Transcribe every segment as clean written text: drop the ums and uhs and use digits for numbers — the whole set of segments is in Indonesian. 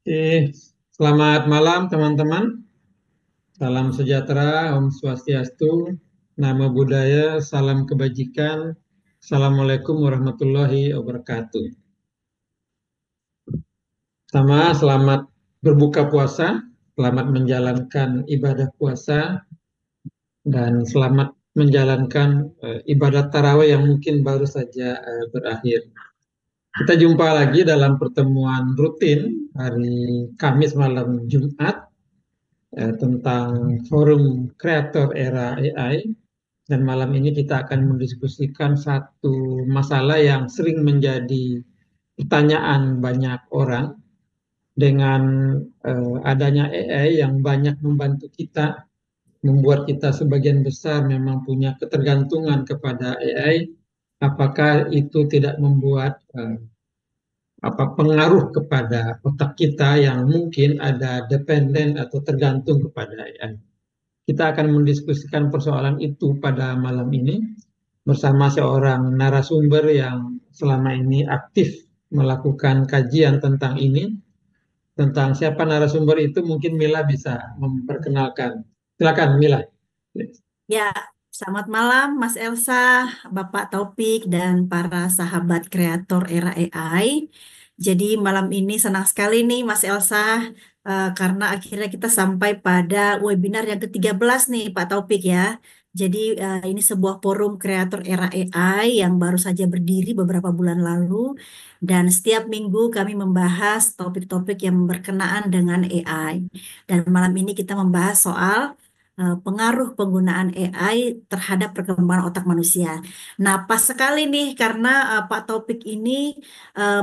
Oke, selamat malam teman-teman. Salam sejahtera, Om Swastiastu, Namo Buddhaya, salam kebajikan. Assalamualaikum warahmatullahi wabarakatuh. Selamat berbuka puasa, selamat menjalankan ibadah puasa, dan selamat menjalankan ibadah tarawih yang mungkin baru saja berakhir. Kita jumpa lagi dalam pertemuan rutin hari Kamis malam Jumat tentang forum kreator era AI, dan malam ini kita akan mendiskusikan satu masalah yang sering menjadi pertanyaan banyak orang dengan adanya AI yang banyak membantu kita, membuat kita sebagian besar memang punya ketergantungan kepada AI. Apakah itu tidak membuat pengaruh kepada otak kita yang mungkin ada dependen atau tergantung kepada AI? Kita akan mendiskusikan persoalan itu pada malam ini bersama seorang narasumber yang selama ini aktif melakukan kajian tentang ini. Tentang siapa narasumber itu mungkin Mila bisa memperkenalkan. Silakan Mila. Ya, selamat malam Mas Elsa, Bapak Taufik, dan para sahabat kreator era AI. Jadi malam ini senang sekali nih Mas Elsa, karena akhirnya kita sampai pada webinar yang ke-13 nih Pak Taufik ya. Jadi ini sebuah forum kreator era AI yang baru saja berdiri beberapa bulan lalu. Dan setiap minggu kami membahas topik-topik yang berkenaan dengan AI. Dan malam ini kita membahas soal pengaruh penggunaan AI terhadap perkembangan otak manusia. Nah, pas sekali nih karena Pak Topik ini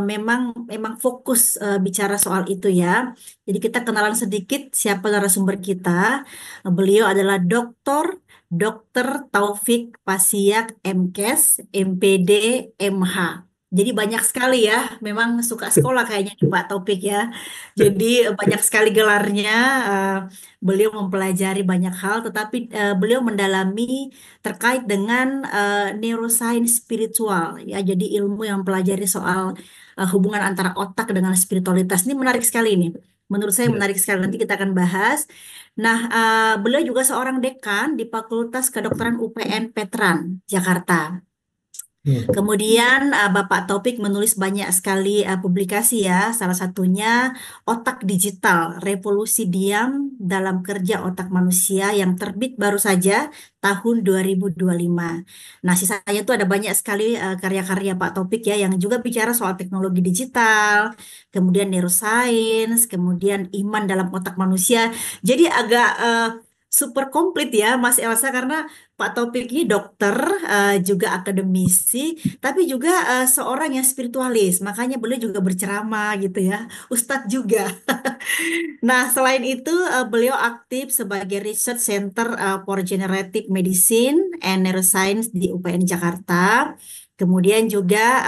memang memang fokus bicara soal itu ya. Jadi kita kenalan sedikit siapa narasumber kita. Beliau adalah Dokter Taufik Pasiak MKes, MPD, MH. Jadi banyak sekali ya, memang suka sekolah kayaknya nih Pak Taufik ya. Jadi banyak sekali gelarnya. eh, Beliau mempelajari banyak hal, tetapi beliau mendalami terkait dengan neuroscience spiritual, ya. Jadi ilmu yang mempelajari soal hubungan antara otak dengan spiritualitas. Ini menarik sekali ini. Menurut saya Ya. menarik sekali. Nanti kita akan bahas. Nah, beliau juga seorang dekan di Fakultas Kedokteran UPN Veteran, Jakarta. Hmm. Kemudian Bapak Taufik menulis banyak sekali publikasi ya, salah satunya Otak Digital, Revolusi Diam dalam Kerja Otak Manusia yang terbit baru saja tahun 2025. Nah, sisanya itu ada banyak sekali karya-karya Pak Taufik ya yang juga bicara soal teknologi digital, kemudian neuroscience, kemudian iman dalam otak manusia. Jadi agak super komplit ya Mas Elsa karena Pak Taufik ini dokter, juga akademisi, tapi juga seorang yang spiritualis. Makanya beliau juga berceramah gitu ya, Ustadz juga. Nah, selain itu beliau aktif sebagai Research Center for Generative Medicine and Neuroscience di UPN Jakarta. Kemudian juga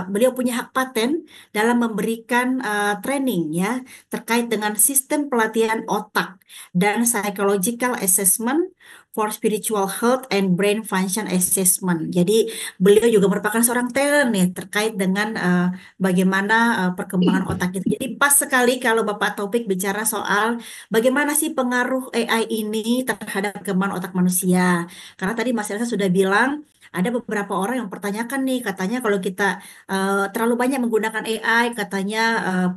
beliau punya hak paten dalam memberikan training ya terkait dengan sistem pelatihan otak dan psychological assessment for spiritual health and brain function assessment. Jadi beliau juga merupakan seorang talent nih terkait dengan bagaimana perkembangan otak itu. Jadi pas sekali kalau Bapak Taufik bicara soal bagaimana sih pengaruh AI ini terhadap perkembangan otak manusia. Karena tadi Mas Elsa sudah bilang ada beberapa orang yang pertanyakan nih, katanya kalau kita terlalu banyak menggunakan AI, katanya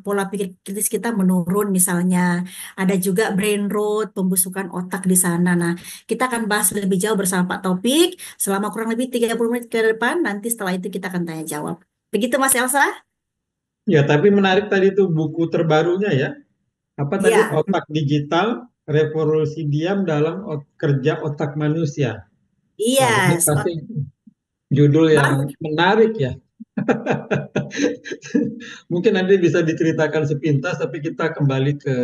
pola pikir kritis kita menurun misalnya. Ada juga brain rot, pembusukan otak di sana. Nah, kita akan bahas lebih jauh bersama Pak Taufik selama kurang lebih 30 menit ke depan. Nanti setelah itu kita akan tanya jawab. Begitu Mas Elsa? Ya, tapi menarik tadi itu buku terbarunya ya. Apa tadi? Iya, Otak Digital, Revolusi Diam dalam Kerja Otak Manusia. Wah, ini iya, pasti judul yang baru. menarik ya. Mungkin nanti bisa diceritakan sepintas, tapi kita kembali ke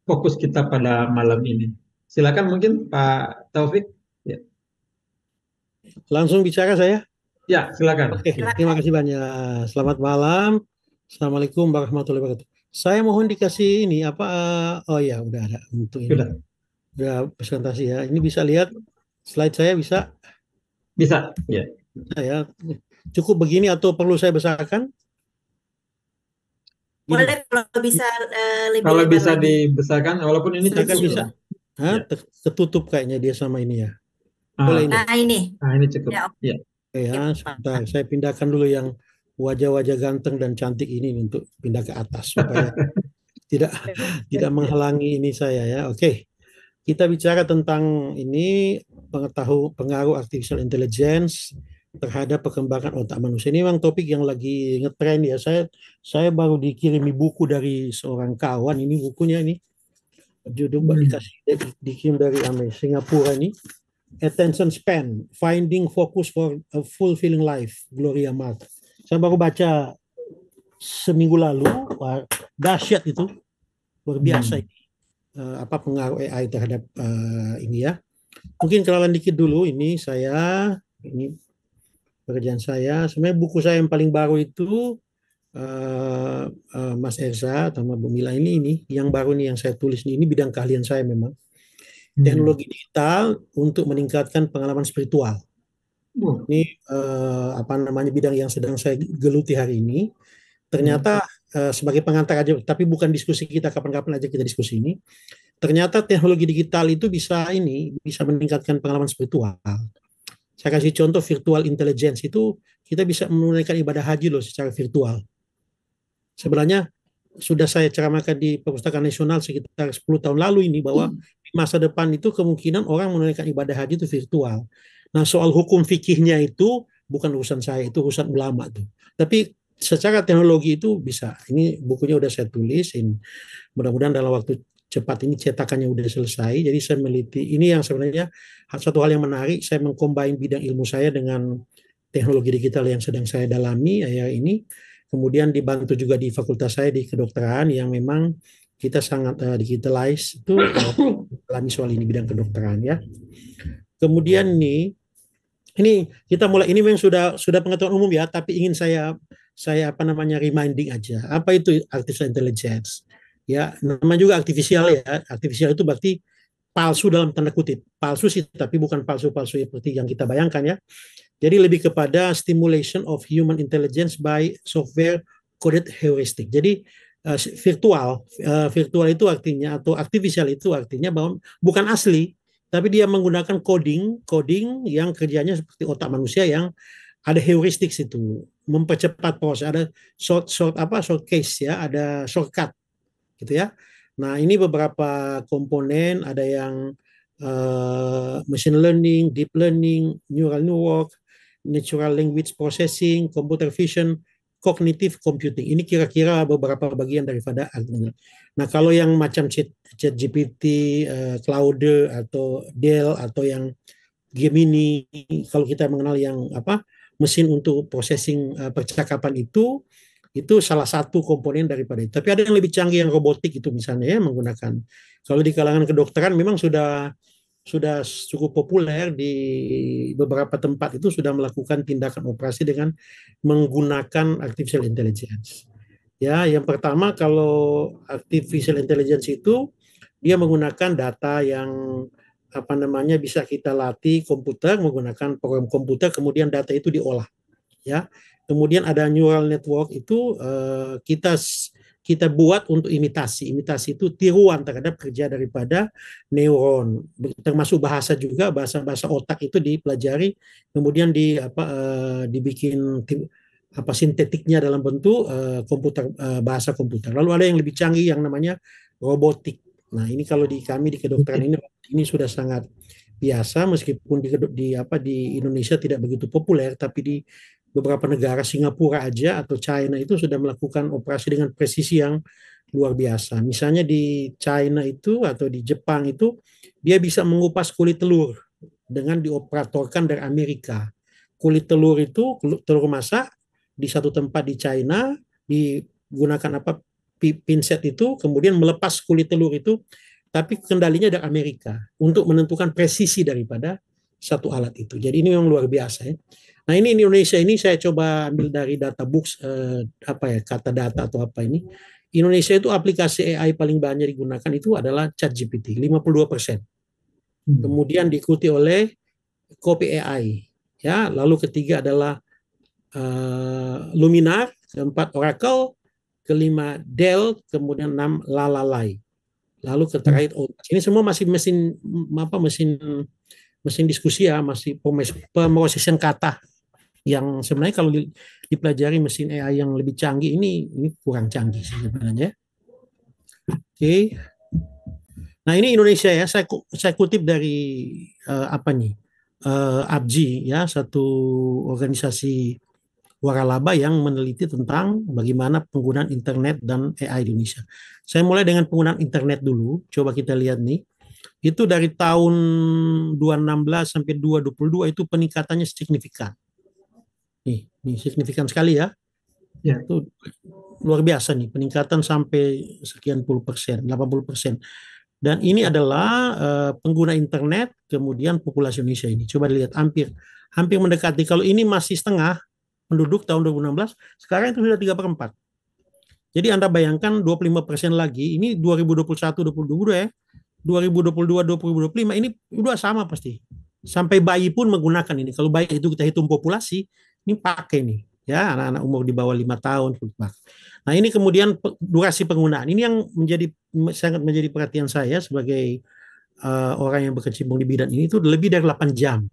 fokus kita pada malam ini. Silakan mungkin Pak Taufik. Ya, Langsung bicara saya. ya silakan. Oke, Ya, terima Silakan. kasih banyak. Selamat malam. Assalamualaikum warahmatullahi wabarakatuh. Saya mohon dikasih ini apa? Oh ya, udah ada untuk ini. sudah Udah presentasi ya. Ini bisa lihat slide saya bisa bisa. Ya, ya. Cukup begini atau perlu saya besarkan? Gini, Boleh kalau bisa lebih Kalau lebar bisa lagi. dibesarkan, walaupun ini agak cukup Setuju. bisa. loh. Hah? Ya. Ketutup kayaknya dia sama ini ya. Boleh Ah, ini. Nah, ini. nah ini cukup. Ya, Ya. Oke ya, oke, sebentar. Pak. Saya pindahkan dulu yang wajah-wajah ganteng dan cantik ini untuk pindah ke atas supaya tidak tidak menghalangi ini saya ya. Oke, kita bicara tentang ini pengaruh artificial intelligence terhadap perkembangan otak manusia. Ini memang topik yang lagi ngetren ya. Saya baru dikirimi buku dari seorang kawan. Ini bukunya ini judul Hmm. dikirim dari Singapura ini. Attention Span, Finding Focus for a Fulfilling Life, Gloria Mark. Saya baru baca seminggu lalu, wah, dahsyat itu, luar biasa Hmm. ini. Apa pengaruh AI terhadap ini ya. Mungkin kenalan dikit dulu, ini pekerjaan saya. Sebenarnya buku saya yang paling baru itu Mas Erza sama Bu Mila ini yang baru nih yang saya tulis ini bidang keahlian saya memang Hmm. teknologi digital untuk meningkatkan pengalaman spiritual. Oh. Ini apa namanya bidang yang sedang saya geluti hari ini. Hmm. Ternyata sebagai pengantar aja, tapi bukan diskusi kita kapan-kapan aja kita diskusi ini. Ternyata teknologi digital itu bisa meningkatkan pengalaman spiritual. Saya kasih contoh virtual intelligence itu kita bisa menunaikan ibadah haji loh secara virtual. Sebenarnya sudah saya ceramahkan di Perpustakaan Nasional sekitar 10 tahun lalu ini bahwa di masa depan itu kemungkinan orang menunaikan ibadah haji itu virtual. Nah, soal hukum fikihnya itu bukan urusan saya, itu urusan ulama tuh. Tapi secara teknologi itu bisa. Ini bukunya udah saya tulis, mudah-mudahan dalam waktu cepat ini cetakannya udah selesai. Jadi saya meliti ini yang sebenarnya satu hal yang menarik. Saya mengcombine bidang ilmu saya dengan teknologi digital yang sedang saya dalami ya ini. Kemudian dibantu juga di fakultas saya di kedokteran yang memang kita sangat digitalize itu dalami soal ini bidang kedokteran ya. Kemudian ini kita mulai ini memang sudah pengetahuan umum ya, tapi ingin saya apa namanya reminding aja. Apa itu artificial intelligence? Ya, nama juga artifisial ya. Artifisial itu berarti palsu dalam tanda kutip. Palsu sih, tapi bukan palsu-palsu seperti yang kita bayangkan ya. Jadi lebih kepada stimulation of human intelligence by software coded heuristic. Jadi virtual itu artinya atau artificial itu artinya bahwa bukan asli, tapi dia menggunakan coding yang kerjanya seperti otak manusia yang ada heuristik itu, mempercepat proses, ada short case ya, ada shortcut gitu ya. Nah, ini beberapa komponen, ada yang machine learning, deep learning, neural network, natural language processing, computer vision, cognitive computing. Ini kira-kira beberapa bagian daripada artinya. Nah, kalau yang macam chat GPT, Claude atau Dell atau yang Gemini, kalau kita mengenal yang apa mesin untuk processing percakapan itu salah satu komponen daripada itu. Tapi ada yang lebih canggih yang robotik itu misalnya ya menggunakan. Kalau di kalangan kedokteran memang sudah cukup populer di beberapa tempat itu sudah melakukan tindakan operasi dengan menggunakan artificial intelligence. Ya, yang pertama kalau artificial intelligence itu dia menggunakan data yang apa namanya bisa kita latih komputer menggunakan program komputer kemudian data itu diolah ya. Kemudian ada neural network itu kita buat untuk imitasi. Imitasi itu tiruan terhadap kerja daripada neuron. Termasuk bahasa juga, bahasa-bahasa otak itu dipelajari, kemudian dibikin apa sintetiknya dalam bentuk bahasa komputer. Lalu ada yang lebih canggih yang namanya robotik. Nah, ini kalau di kami di kedokteran ini sudah sangat biasa meskipun di Indonesia tidak begitu populer tapi di beberapa negara Singapura aja atau China itu sudah melakukan operasi dengan presisi yang luar biasa. Misalnya di China itu atau di Jepang itu dia bisa mengupas kulit telur dengan dioperatorkan dari Amerika. Kulit telur itu telur masak di satu tempat di China digunakan pinset itu kemudian melepas kulit telur itu tapi kendalinya dari Amerika untuk menentukan presisi daripada satu alat itu. Jadi ini memang luar biasa ya. Nah ini di Indonesia ini saya coba ambil dari data books kata data atau apa ini. Indonesia itu aplikasi AI paling banyak digunakan itu adalah ChatGPT 52%. Hmm. Kemudian diikuti oleh Copy AI ya, lalu ketiga adalah Luminar, keempat Oracle, kelima Dell, kemudian 6 Lalai. Lalu terakhir Otas. Ini semua masih mesin diskusi ya, masih pemrosesan kata yang sebenarnya kalau dipelajari mesin AI yang lebih canggih ini kurang canggih sebenarnya. Oke. Nah, ini Indonesia ya, saya kutip dari ABGI ya, satu organisasi waralaba yang meneliti tentang bagaimana penggunaan internet dan AI di Indonesia. Saya mulai dengan penggunaan internet dulu. Coba kita lihat nih. Itu dari tahun 2016 sampai 2022 itu peningkatannya signifikan. Nih signifikan sekali ya. Ya. Itu luar biasa nih, peningkatan sampai sekian puluh persen, 80%. Dan ini adalah pengguna internet, kemudian populasi Indonesia ini. Coba dilihat, hampir mendekati. Kalau ini masih setengah penduduk tahun 2016, sekarang itu sudah 3/4. Jadi Anda bayangkan 25% lagi, ini 2021, 2022 ya, 2022, 2025, ini udah sama pasti. Sampai bayi pun menggunakan ini. Kalau bayi itu kita hitung populasi, ini pakai nih. Ya, anak-anak umur di bawah 5 tahun. Nah, ini kemudian durasi penggunaan. Ini yang sangat menjadi perhatian saya sebagai orang yang berkecimpung di bidang ini, itu lebih dari 8 jam.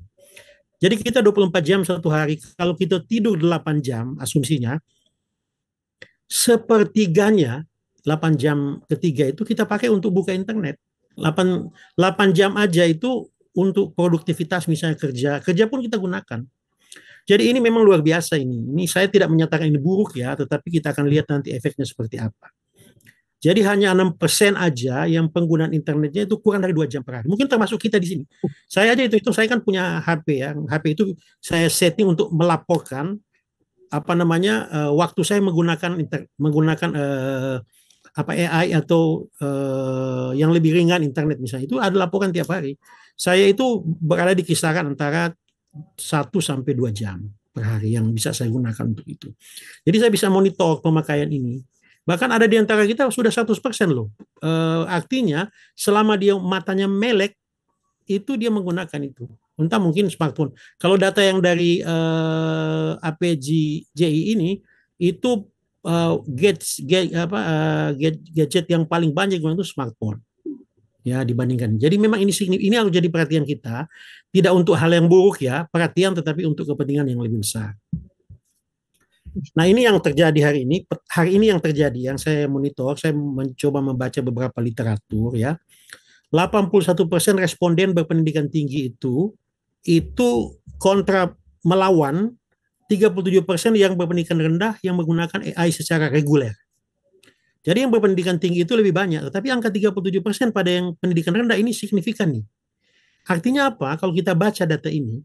Jadi kita 24 jam satu hari. Kalau kita tidur 8 jam, asumsinya, sepertiganya, 8 jam ketiga itu kita pakai untuk buka internet. 8 jam aja itu untuk produktivitas, misalnya kerja pun kita gunakan. Jadi ini memang luar biasa ini. Ini saya tidak menyatakan ini buruk ya, tetapi kita akan lihat nanti efeknya seperti apa. Jadi hanya 6% aja yang penggunaan internetnya itu kurang dari 2 jam per hari. Mungkin termasuk kita di sini. Saya aja itu saya kan punya HP ya. HP itu saya setting untuk melaporkan waktu saya menggunakan AI atau yang lebih ringan internet misalnya, itu ada laporan tiap hari. Saya itu berada di kisaran antara 1 sampai 2 jam per hari yang bisa saya gunakan untuk itu. Jadi saya bisa monitor pemakaian ini. Bahkan ada di antara kita sudah 100% loh. Artinya selama dia matanya melek, itu dia menggunakan itu. Entah mungkin smartphone. Kalau data yang dari APGI ini, itu gadget yang paling banyak itu smartphone. Ya, dibandingkan. Jadi memang ini harus jadi perhatian kita. Tidak untuk hal yang buruk ya, perhatian, tetapi untuk kepentingan yang lebih besar. Nah, ini yang terjadi hari ini. Hari ini yang terjadi, yang saya monitor, saya mencoba membaca beberapa literatur ya. 81% responden berpendidikan tinggi itu kontra melawan 37% yang berpendidikan rendah yang menggunakan AI secara reguler. Jadi yang berpendidikan tinggi itu lebih banyak, tetapi angka 37% pada yang pendidikan rendah ini signifikan nih. Artinya apa? Kalau kita baca data ini,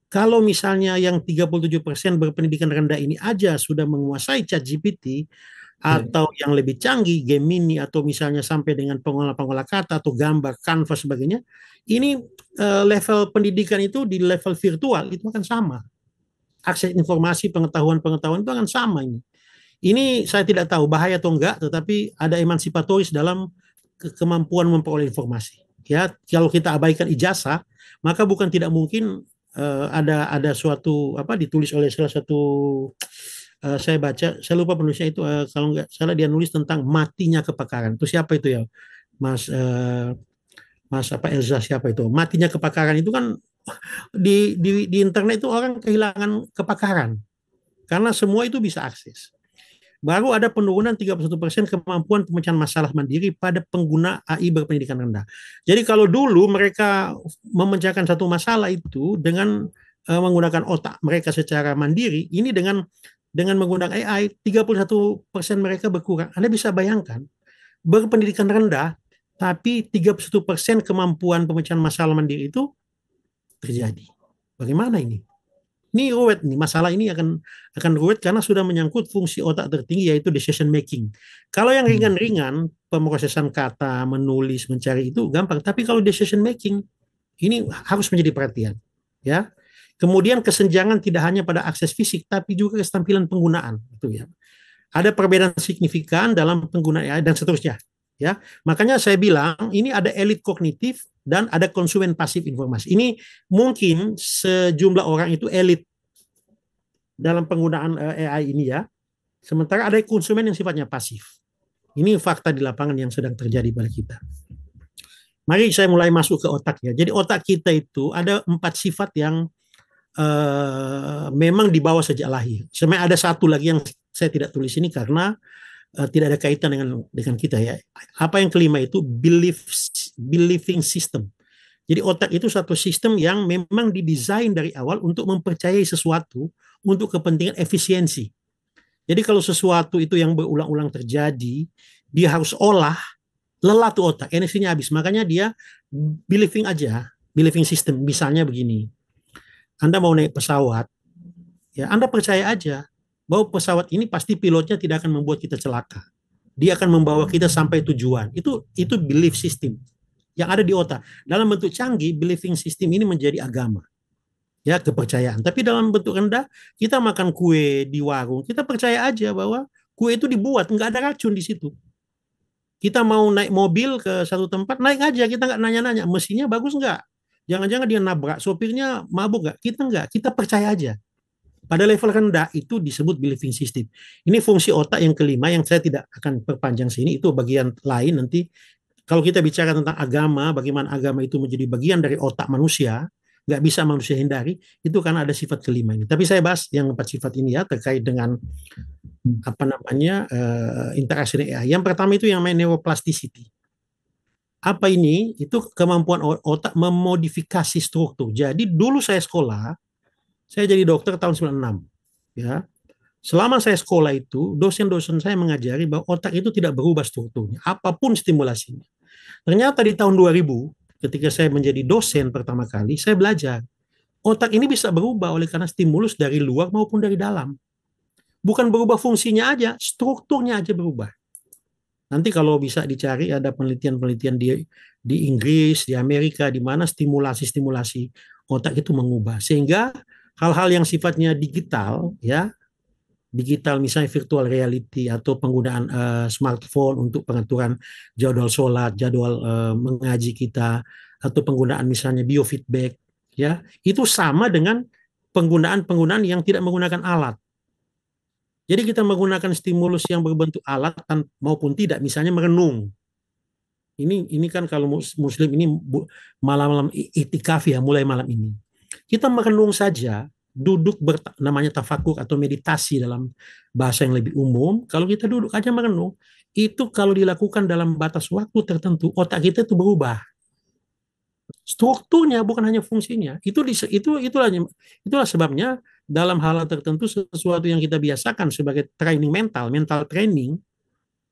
kalau misalnya yang 37% berpendidikan rendah ini aja sudah menguasai ChatGPT atau yang lebih canggih, Gemini, atau misalnya sampai dengan pengolah kata atau gambar, Canva sebagainya, ini level pendidikan itu di level virtual itu akan sama. Akses informasi, pengetahuan itu akan sama ini. Ini saya tidak tahu bahaya atau enggak, tetapi ada emansipatoris dalam kemampuan memperoleh informasi. Ya, kalau kita abaikan ijazah, maka bukan tidak mungkin ada suatu ditulis oleh salah satu saya baca, saya lupa penulisnya itu, kalau nggak salah dia nulis tentang matinya kepakaran. Itu siapa itu ya, Mas Elza siapa itu? Matinya kepakaran itu kan di internet itu orang kehilangan kepakaran karena semua itu bisa akses. Baru ada penurunan 31% kemampuan pemecahan masalah mandiri pada pengguna AI berpendidikan rendah. Jadi kalau dulu mereka memecahkan satu masalah itu dengan menggunakan otak mereka secara mandiri, ini dengan menggunakan AI, 31% mereka berkurang. Anda bisa bayangkan, berpendidikan rendah, tapi 31% kemampuan pemecahan masalah mandiri itu terjadi. Bagaimana ini? Ini ruwet nih, masalah ini akan ruwet karena sudah menyangkut fungsi otak tertinggi, yaitu decision making. Kalau yang ringan-ringan, pemrosesan kata, menulis, mencari itu gampang. Tapi kalau decision making, ini harus menjadi perhatian. Ya. Kemudian kesenjangan tidak hanya pada akses fisik, tapi juga keterampilan penggunaan. Itu ya. Ada perbedaan signifikan dalam penggunaan AI dan seterusnya. Ya, makanya saya bilang ini ada elit kognitif dan ada konsumen pasif informasi. Ini mungkin sejumlah orang itu elit dalam penggunaan AI ini ya. Sementara ada konsumen yang sifatnya pasif. Ini fakta di lapangan yang sedang terjadi pada kita. Mari saya mulai masuk ke otak ya. Jadi otak kita itu ada 4 sifat yang memang dibawa sejak lahir. Sebenarnya ada satu lagi yang saya tidak tulis ini karena tidak ada kaitan dengan kita ya. Apa yang kelima itu believing system. Jadi otak itu satu sistem yang memang didesain dari awal untuk mempercayai sesuatu untuk kepentingan efisiensi. Jadi kalau sesuatu itu yang berulang-ulang terjadi, dia harus olah, lelah tuh otak, energinya habis. Makanya dia believing system. Misalnya begini, Anda mau naik pesawat, ya Anda percaya aja bahwa pesawat ini pasti pilotnya tidak akan membuat kita celaka. Dia akan membawa kita sampai tujuan. Itu belief system yang ada di otak. Dalam bentuk canggih, believing system ini menjadi agama. Ya, kepercayaan. Tapi dalam bentuk rendah, kita makan kue di warung, kita percaya aja bahwa kue itu dibuat, nggak ada racun di situ. Kita mau naik mobil ke satu tempat, naik aja, kita nggak nanya-nanya, mesinnya bagus nggak? Jangan-jangan dia nabrak, sopirnya mabuk nggak? Kita nggak, kita percaya aja. Pada level rendah itu disebut believing system. Ini fungsi otak yang kelima yang saya tidak akan perpanjang sini, itu bagian lain nanti. Kalau kita bicara tentang agama, bagaimana agama itu menjadi bagian dari otak manusia, nggak bisa manusia hindari, itu karena ada sifat kelima ini. Tapi saya bahas yang 4 sifat ini ya, terkait dengan apa namanya interaksi dengan AI. Yang pertama itu yang namanya neuroplasticity. Apa ini? Itu kemampuan otak memodifikasi struktur. Jadi dulu saya sekolah, saya jadi dokter tahun 96. Ya. Selama saya sekolah itu, dosen-dosen saya mengajari bahwa otak itu tidak berubah strukturnya, apapun stimulasinya. Ternyata di tahun 2000, ketika saya menjadi dosen pertama kali, saya belajar. Otak ini bisa berubah oleh karena stimulus dari luar maupun dari dalam. Bukan berubah fungsinya aja, strukturnya aja berubah. Nanti kalau bisa dicari ada penelitian-penelitian di Inggris, di Amerika, di mana stimulasi-stimulasi otak itu mengubah. Sehingga hal-hal yang sifatnya digital, ya, digital misalnya virtual reality atau penggunaan smartphone untuk pengaturan jadwal sholat, jadwal mengaji kita, atau penggunaan misalnya biofeedback, ya, itu sama dengan penggunaan yang tidak menggunakan alat. Jadi kita menggunakan stimulus yang berbentuk alat maupun tidak, misalnya merenung. Ini kan kalau muslim ini malam-malam itikaf ya, mulai malam ini. Kita merenung saja, duduk namanya tafakur atau meditasi dalam bahasa yang lebih umum. Kalau kita duduk aja merenung, itu kalau dilakukan dalam batas waktu tertentu, otak kita itu berubah. Strukturnya bukan hanya fungsinya. Itulah sebabnya dalam hal tertentu sesuatu yang kita biasakan sebagai training mental training,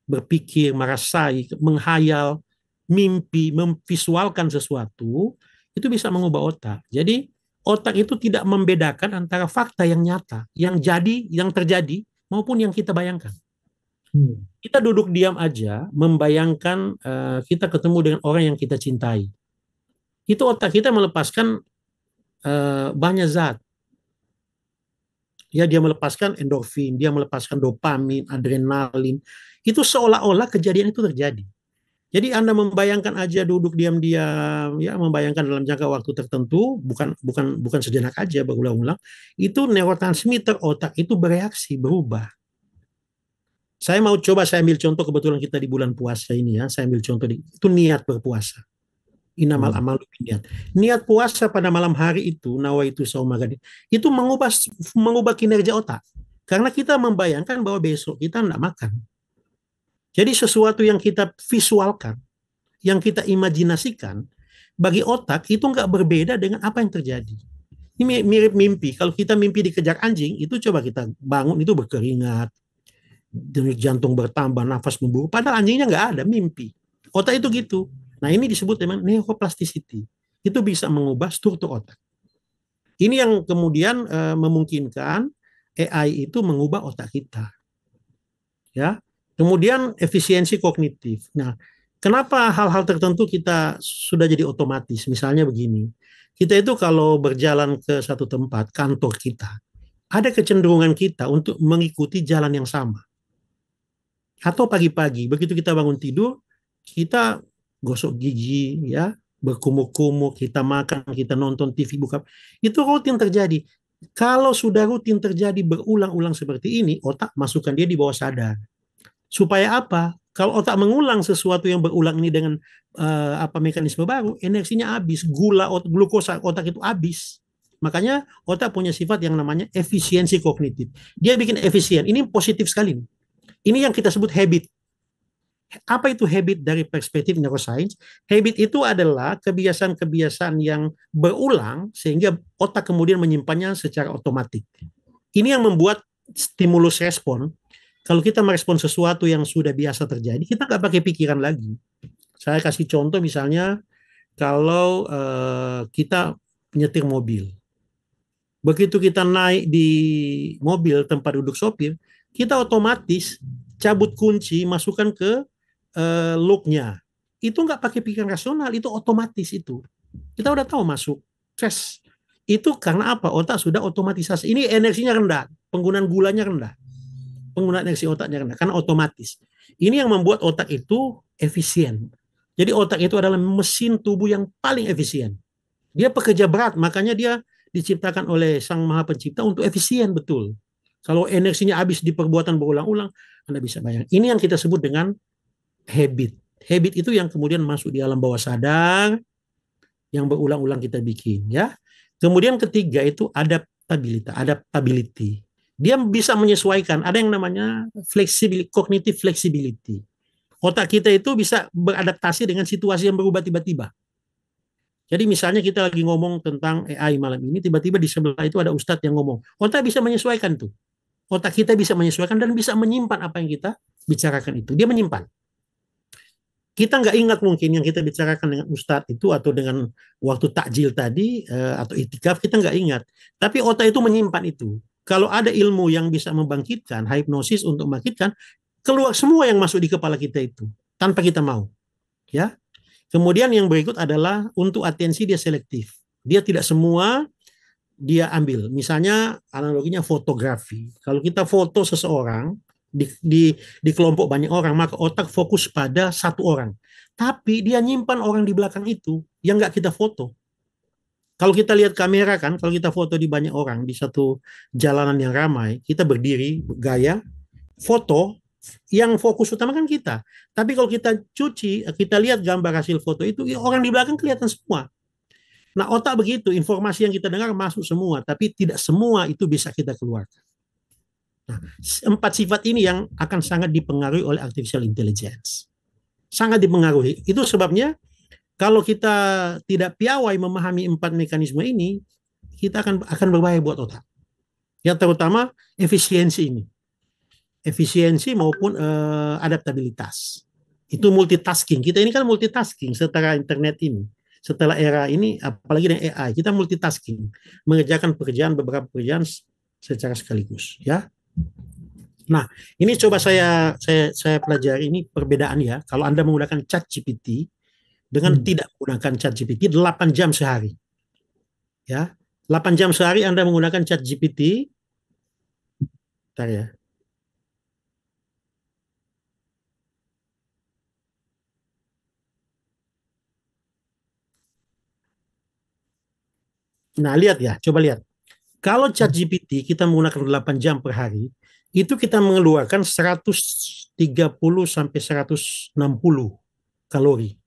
berpikir, merasai, menghayal, mimpi, memvisualkan sesuatu, itu bisa mengubah otak. Jadi otak itu tidak membedakan antara fakta yang nyata, yang terjadi, maupun yang kita bayangkan. Kita duduk diam aja, membayangkan kita ketemu dengan orang yang kita cintai. Itu otak kita melepaskan banyak zat. Ya, dia melepaskan endorfin, dia melepaskan dopamin, adrenalin. Itu seolah-olah kejadian itu terjadi. Jadi Anda membayangkan aja duduk diam-diam, ya, membayangkan dalam jangka waktu tertentu, bukan sejenak aja, berulang-ulang. Itu neurotransmitter otak itu bereaksi, berubah. Saya ambil contoh, kebetulan kita di bulan puasa ini ya, saya ambil contoh itu niat berpuasa. Inamal amalu niat. Niat puasa pada malam hari itu, nawaitu sauma gadin, itu mengubah kinerja otak. Karena kita membayangkan bahwa besok kita tidak makan. Jadi sesuatu yang kita visualkan, yang kita imajinasikan, bagi otak itu nggak berbeda dengan apa yang terjadi. Ini mirip mimpi. Kalau kita mimpi dikejar anjing, itu coba kita bangun, itu berkeringat, jantung bertambah, nafas memburu. Padahal anjingnya nggak ada, mimpi. Otak itu gitu. Nah, ini disebut dengan neuroplasticity. Itu bisa mengubah struktur otak. Ini yang kemudian memungkinkan AI itu mengubah otak kita. Ya. Kemudian efisiensi kognitif. Nah, kenapa hal-hal tertentu kita sudah jadi otomatis? Misalnya begini. Kita itu kalau berjalan ke satu tempat, kantor kita, ada kecenderungan kita untuk mengikuti jalan yang sama. Atau pagi-pagi, begitu kita bangun tidur, kita gosok gigi, ya, berkumur-kumur, kita makan, kita nonton TV, buka. Itu rutin terjadi. Kalau sudah rutin terjadi berulang-ulang seperti ini, otak masukkan dia di bawah sadar. Supaya apa? Kalau otak mengulang sesuatu yang berulang ini dengan apa mekanisme baru, energinya habis, glukosa otak itu habis. Makanya otak punya sifat yang namanya efisiensi kognitif. Dia bikin efisien. Ini positif sekali. Ini yang kita sebut habit. Apa itu habit dari perspektif neuroscience? Habit itu adalah kebiasaan-kebiasaan yang berulang sehingga otak kemudian menyimpannya secara otomatis. Ini yang membuat stimulus respon. Kalau kita merespon sesuatu yang sudah biasa terjadi, kita nggak pakai pikiran lagi. Saya kasih contoh misalnya, kalau kita nyetir mobil. Begitu kita naik di mobil tempat duduk sopir, kita otomatis cabut kunci, masukkan ke lock-nya. Itu nggak pakai pikiran rasional, itu otomatis itu. Kita udah tahu masuk. Stress. Itu karena apa? Otak sudah otomatisasi. Ini energinya rendah, penggunaan gulanya rendah. Penggunaan energi otaknya rendah, karena otomatis. Ini yang membuat otak itu efisien. Jadi otak itu adalah mesin tubuh yang paling efisien. Dia pekerja berat, makanya dia diciptakan oleh Sang Maha Pencipta untuk efisien betul. Kalau energinya habis di perbuatan berulang-ulang, Anda bisa bayangkan. Ini yang kita sebut dengan habit. Habit itu yang kemudian masuk di alam bawah sadar, yang berulang-ulang kita bikin, ya. Kemudian ketiga itu adaptability. Dia bisa menyesuaikan. Ada yang namanya flexibility, cognitive flexibility. Otak kita itu bisa beradaptasi dengan situasi yang berubah tiba-tiba. Jadi misalnya kita lagi ngomong tentang AI malam ini, tiba-tiba di sebelah itu ada ustadz yang ngomong. Otak bisa menyesuaikan tuh. Otak kita bisa menyesuaikan dan bisa menyimpan apa yang kita bicarakan itu. Dia menyimpan. Kita nggak ingat mungkin yang kita bicarakan dengan ustadz itu atau dengan waktu takjil tadi atau itikaf, kita nggak ingat. Tapi otak itu menyimpan itu. Kalau ada ilmu yang bisa membangkitkan, hipnosis untuk membangkitkan, keluar semua yang masuk di kepala kita itu tanpa kita mau. Ya. Kemudian yang berikut adalah untuk atensi dia selektif. Dia tidak semua dia ambil. Misalnya analoginya fotografi. Kalau kita foto seseorang di kelompok banyak orang, maka otak fokus pada satu orang. Tapi dia nyimpan orang di belakang itu yang nggak kita foto. Kalau kita lihat kamera kan, kalau kita foto di banyak orang di satu jalanan yang ramai, kita berdiri, gaya, foto, yang fokus utama kan kita. Tapi kalau kita cuci, kita lihat gambar hasil foto itu, orang di belakang kelihatan semua. Nah, otak begitu, informasi yang kita dengar masuk semua, tapi tidak semua itu bisa kita keluarkan. Nah, 4 sifat ini yang akan sangat dipengaruhi oleh artificial intelligence. Sangat dipengaruhi. Itu sebabnya kalau kita tidak piawai memahami 4 mekanisme ini, kita akan berbahaya buat otak. Ya, terutama efisiensi ini. Efisiensi maupun adaptabilitas. Itu multitasking. Kita ini kan multitasking setelah internet ini. Setelah era ini, apalagi dengan AI, kita multitasking. Mengerjakan beberapa pekerjaan secara sekaligus. Ya. Nah, ini coba saya pelajari ini perbedaan ya. Kalau Anda menggunakan ChatGPT dengan tidak menggunakan ChatGPT 8 jam sehari. Ya. 8 jam sehari Anda menggunakan ChatGPT. Bentar ya. Nah, lihat ya, coba lihat. Kalau ChatGPT kita menggunakan 8 jam per hari, itu kita mengeluarkan 130 sampai 160 kalori.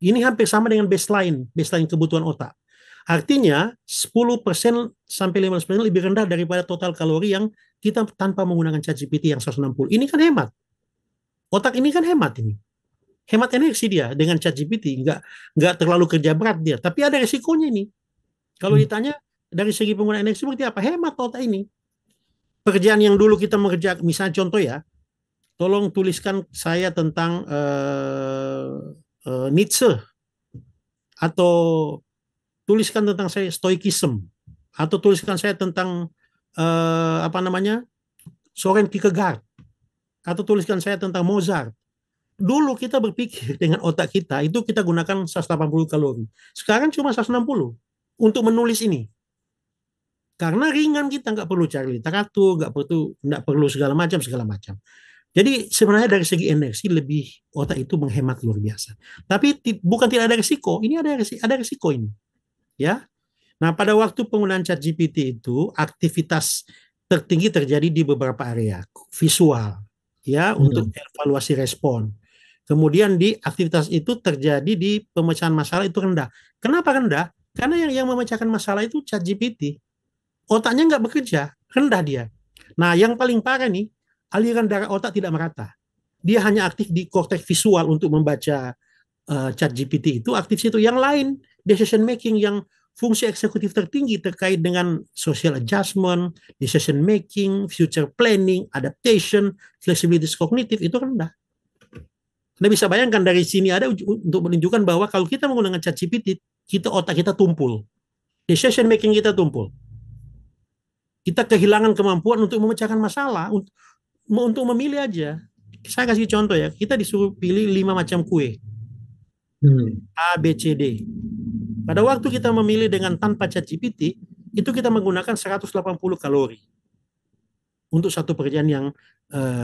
Ini hampir sama dengan baseline kebutuhan otak. Artinya 10% sampai 15% lebih rendah daripada total kalori yang kita tanpa menggunakan ChatGPT yang 160. Ini kan hemat. Otak ini kan hemat ini. Hemat energi dia dengan ChatGPT, nggak terlalu kerja berat dia, tapi ada resikonya ini. Kalau ditanya dari segi penggunaan energi seperti apa? Hemat otak ini. Pekerjaan yang dulu kita mengerjakan, misalnya contoh ya, tolong tuliskan saya tentang Nietzsche, atau tuliskan tentang saya stoikism, atau tuliskan saya tentang Soren Kierkegaard, atau tuliskan saya tentang Mozart. Dulu kita berpikir dengan otak kita, itu kita gunakan 180 kalori. Sekarang cuma 160 untuk menulis ini. Karena ringan, kita nggak perlu cari literatur, nggak perlu segala macam. Jadi sebenarnya dari segi energi lebih otak itu menghemat luar biasa. Tapi bukan tidak ada risiko, ini ada risiko ini. Ya. Nah, pada waktu penggunaan ChatGPT itu, aktivitas tertinggi terjadi di beberapa area. Visual, ya, untuk evaluasi respon. Kemudian di aktivitas itu terjadi di pemecahan masalah itu rendah. Kenapa rendah? Karena yang memecahkan masalah itu ChatGPT. Otaknya nggak bekerja, rendah dia. Nah, yang paling parah nih, aliran darah otak tidak merata. Dia hanya aktif di korteks visual untuk membaca ChatGPT itu aktif situ. Yang lain, decision making yang fungsi eksekutif tertinggi terkait dengan social adjustment, decision making, future planning, adaptation, flexibility kognitif itu rendah. Anda bisa bayangkan dari sini ada untuk menunjukkan bahwa kalau kita menggunakan ChatGPT, otak kita tumpul, decision making kita tumpul. Kita kehilangan kemampuan untuk memecahkan masalah, untuk memilih aja. Saya kasih contoh ya, kita disuruh pilih 5 macam kue. A, B, C, D. Pada waktu kita memilih dengan tanpa ChatGPT, itu kita menggunakan 180 kalori. Untuk satu pekerjaan yang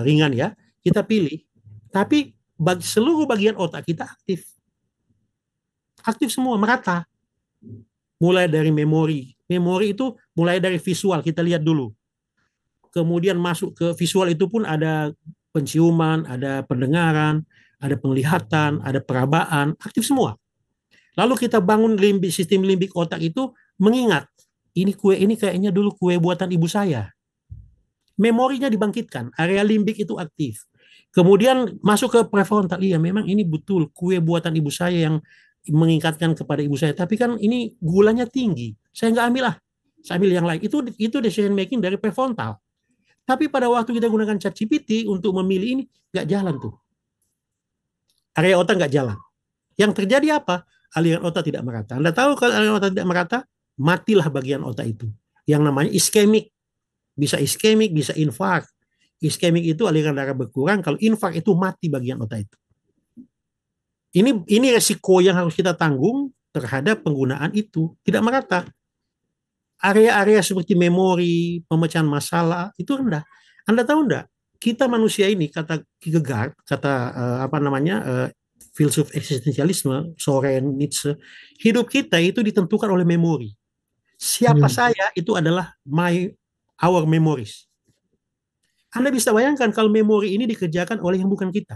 ringan ya, kita pilih. Tapi seluruh bagian otak kita aktif. Aktif semua, merata. Mulai dari memori. Memori itu mulai dari visual, kita lihat dulu. Kemudian masuk ke visual itu pun ada penciuman, ada pendengaran, ada penglihatan, ada perabaan, aktif semua. Lalu kita bangun sistem limbik otak itu mengingat, ini kue ini kayaknya dulu kue buatan ibu saya. Memorinya dibangkitkan, area limbik itu aktif. Kemudian masuk ke prefrontal, iya memang ini betul kue buatan ibu saya yang mengingatkan kepada ibu saya, tapi kan ini gulanya tinggi, saya nggak ambil lah, saya ambil yang lain. Itu decision making dari prefrontal. Tapi pada waktu kita gunakan ChatGPT untuk memilih ini, nggak jalan tuh. Area otak nggak jalan. Yang terjadi apa? Aliran otak tidak merata. Anda tahu kalau aliran otak tidak merata, matilah bagian otak itu. Yang namanya iskemik. Bisa iskemik, bisa infark. Iskemik itu aliran darah berkurang, kalau infark itu mati bagian otak itu. Ini resiko yang harus kita tanggung terhadap penggunaan itu. Tidak merata. Area-area seperti memori, pemecahan masalah, itu rendah. Anda tahu enggak? Kita manusia ini, kata Kierkegaard, filsuf eksistensialisme, Soren, Nietzsche, hidup kita itu ditentukan oleh memori. Siapa saya itu adalah our memories. Anda bisa bayangkan kalau memori ini dikerjakan oleh yang bukan kita.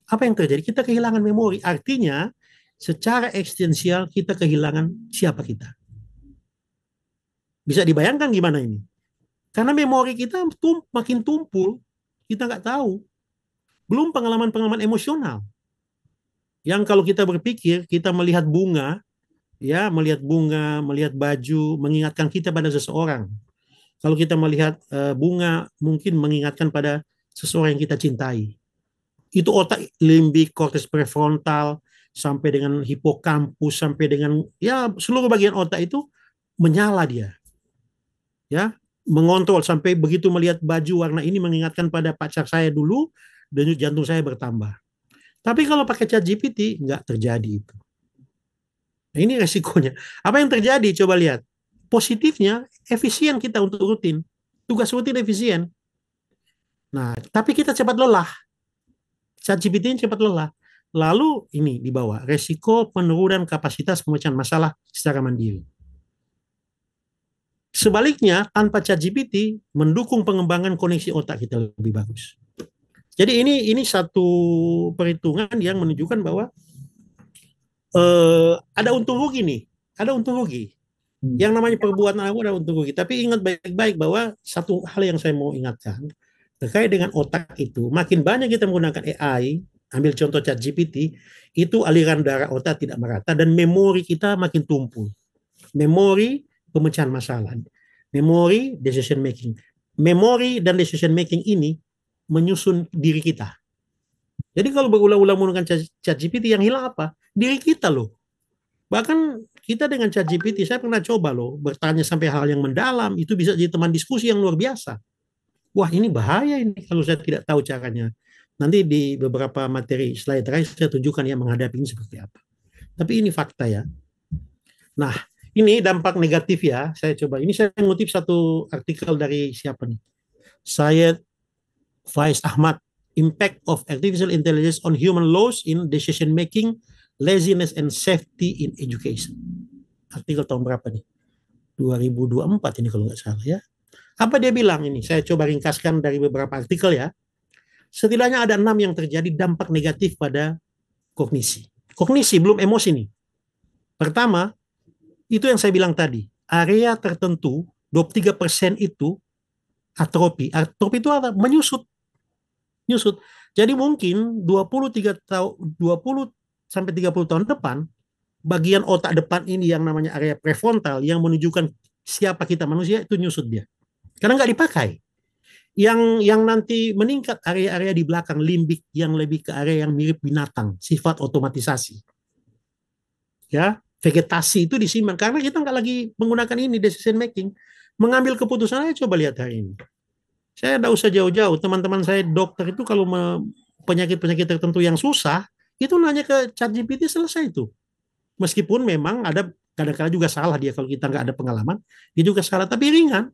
Apa yang terjadi? Kita kehilangan memori. Artinya, secara eksistensial kita kehilangan siapa kita. Bisa dibayangkan gimana ini? Karena memori kita makin tumpul, kita nggak tahu. Belum pengalaman-pengalaman emosional. Yang kalau kita berpikir, kita melihat bunga, ya, melihat baju, mengingatkan kita pada seseorang. Kalau kita melihat bunga, mungkin mengingatkan pada seseorang yang kita cintai. Itu otak limbik, korteks prefrontal, sampai dengan hipokampus, sampai dengan ya seluruh bagian otak itu menyala dia. Ya, mengontrol sampai begitu melihat baju warna ini mengingatkan pada pacar saya dulu, denyut jantung saya bertambah. Tapi kalau pakai ChatGPT nggak terjadi itu. Nah, ini resikonya. Apa yang terjadi? Coba lihat. Positifnya, efisien kita untuk rutin. Tugas rutin efisien. Nah, tapi kita cepat lelah. ChatGPT ini cepat lelah. Lalu ini di bawah, resiko penurunan kapasitas pemecahan masalah secara mandiri. Sebaliknya, tanpa ChatGPT mendukung pengembangan koneksi otak kita lebih bagus. Jadi ini satu perhitungan yang menunjukkan bahwa ada untung rugi nih, ada untung rugi. Yang namanya perbuatan aku ada untung rugi. Tapi ingat baik-baik bahwa satu hal yang saya mau ingatkan terkait dengan otak itu, makin banyak kita menggunakan AI, ambil contoh ChatGPT, itu aliran darah otak tidak merata dan memori kita makin tumpul. Memori pemecahan masalah, memori decision making. Memori dan decision making ini menyusun diri kita. Jadi kalau berulang-ulang menggunakan ChatGPT, yang hilang apa? Diri kita loh. Bahkan kita dengan ChatGPT, saya pernah coba loh, bertanya sampai hal yang mendalam, itu bisa jadi teman diskusi yang luar biasa. Wah, ini bahaya ini kalau saya tidak tahu caranya. Nanti di beberapa materi slide terakhir saya tunjukkan ya menghadapi ini seperti apa. Tapi ini fakta ya. Nah, ini dampak negatif ya. Saya coba. Ini saya mengutip satu artikel dari siapa nih? Syed Faiz Ahmad, Impact of Artificial Intelligence on Human Laws in Decision Making, Laziness and Safety in Education. artikel tahun berapa nih? 2024 ini kalau nggak salah ya. Apa dia bilang ini? Saya coba ringkaskan dari beberapa artikel ya. Setidaknya ada 6 yang terjadi dampak negatif pada kognisi. Kognisi belum emosi nih. Pertama, itu yang saya bilang tadi. Area tertentu, 23% itu atrofi. Atrofi itu apa? Menyusut. Nyusut. Jadi mungkin 23 tahun 20 sampai 30 tahun depan bagian otak depan ini yang namanya area prefrontal yang menunjukkan siapa kita manusia itu nyusut dia. Karena nggak dipakai. Yang nanti meningkat area-area di belakang limbik yang lebih ke area yang mirip binatang, sifat otomatisasi. Ya, vegetasi itu disimpan karena kita nggak lagi menggunakan ini decision making. Mengambil keputusan aja coba lihat hari ini. Saya tidak usah jauh-jauh, teman-teman saya dokter itu kalau penyakit-penyakit tertentu yang susah, itu nanya ke ChatGPT selesai itu. Meskipun memang ada kadang-kadang juga salah dia kalau kita nggak ada pengalaman, dia juga salah, tapi ringan.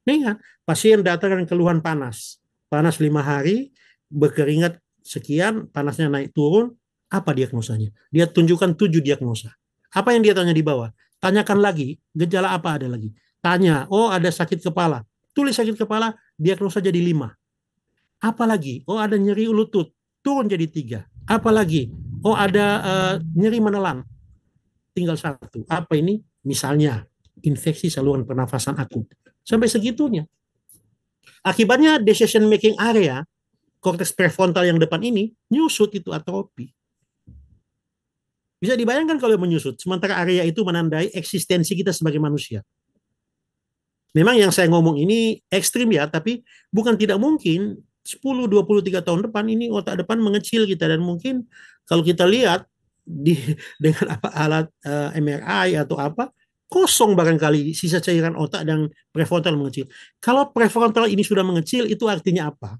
Ringan. Pasien datang dengan keluhan panas. Panas 5 hari, berkeringat sekian, panasnya naik turun, apa diagnosanya? Dia tunjukkan 7 diagnosa. Apa yang dia tanya di bawah? Tanyakan lagi, gejala apa ada lagi? Tanya, oh ada sakit kepala. Tulis sakit kepala, diagnosa jadi 5. Apa lagi? Oh ada nyeri lutut, turun jadi 3. Apa lagi? Oh ada nyeri menelan, tinggal 1. Apa ini? Misalnya, infeksi saluran pernafasan akut. Sampai segitunya. Akibatnya decision making area, korteks prefrontal yang depan ini, nyusut itu atrofi. Bisa dibayangkan kalau menyusut, sementara area itu menandai eksistensi kita sebagai manusia. Memang yang saya ngomong ini ekstrim ya, tapi bukan tidak mungkin 10, 23 tahun depan ini otak depan mengecil kita, dan mungkin kalau kita lihat dengan alat MRI atau apa, kosong barangkali sisa cairan otak dan prefrontal mengecil. Kalau prefrontal ini sudah mengecil, itu artinya apa?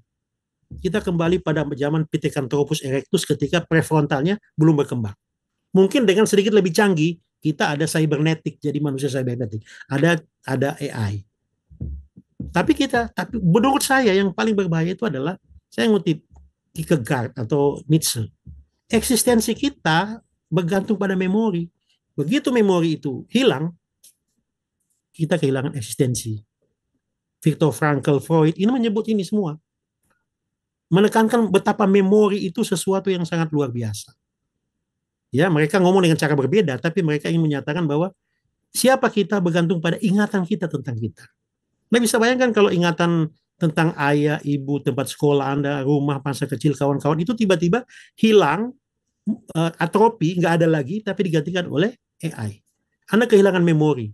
Kita kembali pada zaman Pithecanthropus erectus ketika prefrontalnya belum berkembang. Mungkin dengan sedikit lebih canggih, kita ada cybernetik, jadi manusia cybernetik. Ada AI. Tapi menurut saya yang paling berbahaya itu adalah, saya ngutip Kierkegaard atau Nietzsche, eksistensi kita bergantung pada memori. Begitu memori itu hilang, kita kehilangan eksistensi. Viktor Frankl, Freud, ini menyebut ini semua. Menekankan betapa memori itu sesuatu yang sangat luar biasa. Ya, mereka ngomong dengan cara berbeda, tapi mereka ingin menyatakan bahwa siapa kita bergantung pada ingatan kita tentang kita. Nah, bisa bayangkan kalau ingatan tentang ayah, ibu, tempat sekolah Anda, rumah, masa kecil, kawan-kawan, itu tiba-tiba hilang, atrofi, nggak ada lagi, tapi digantikan oleh AI. Anda kehilangan memori.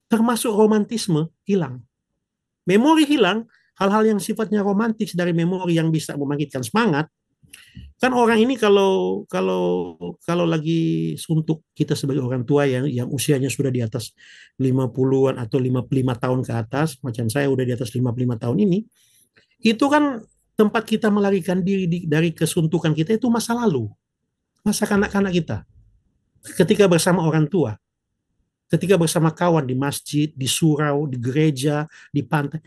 Termasuk romantisme hilang. Memori hilang, hal-hal yang sifatnya romantis dari memori yang bisa membangkitkan semangat. Kan orang ini kalau lagi suntuk, kita sebagai orang tua yang usianya sudah di atas 50-an atau 55 tahun ke atas, macam saya udah di atas 55 tahun ini, itu kan tempat kita melarikan diri dari kesuntukan kita itu masa lalu, masa kanak-kanak kita. Ketika bersama orang tua, ketika bersama kawan di masjid, di surau, di gereja, di pantai.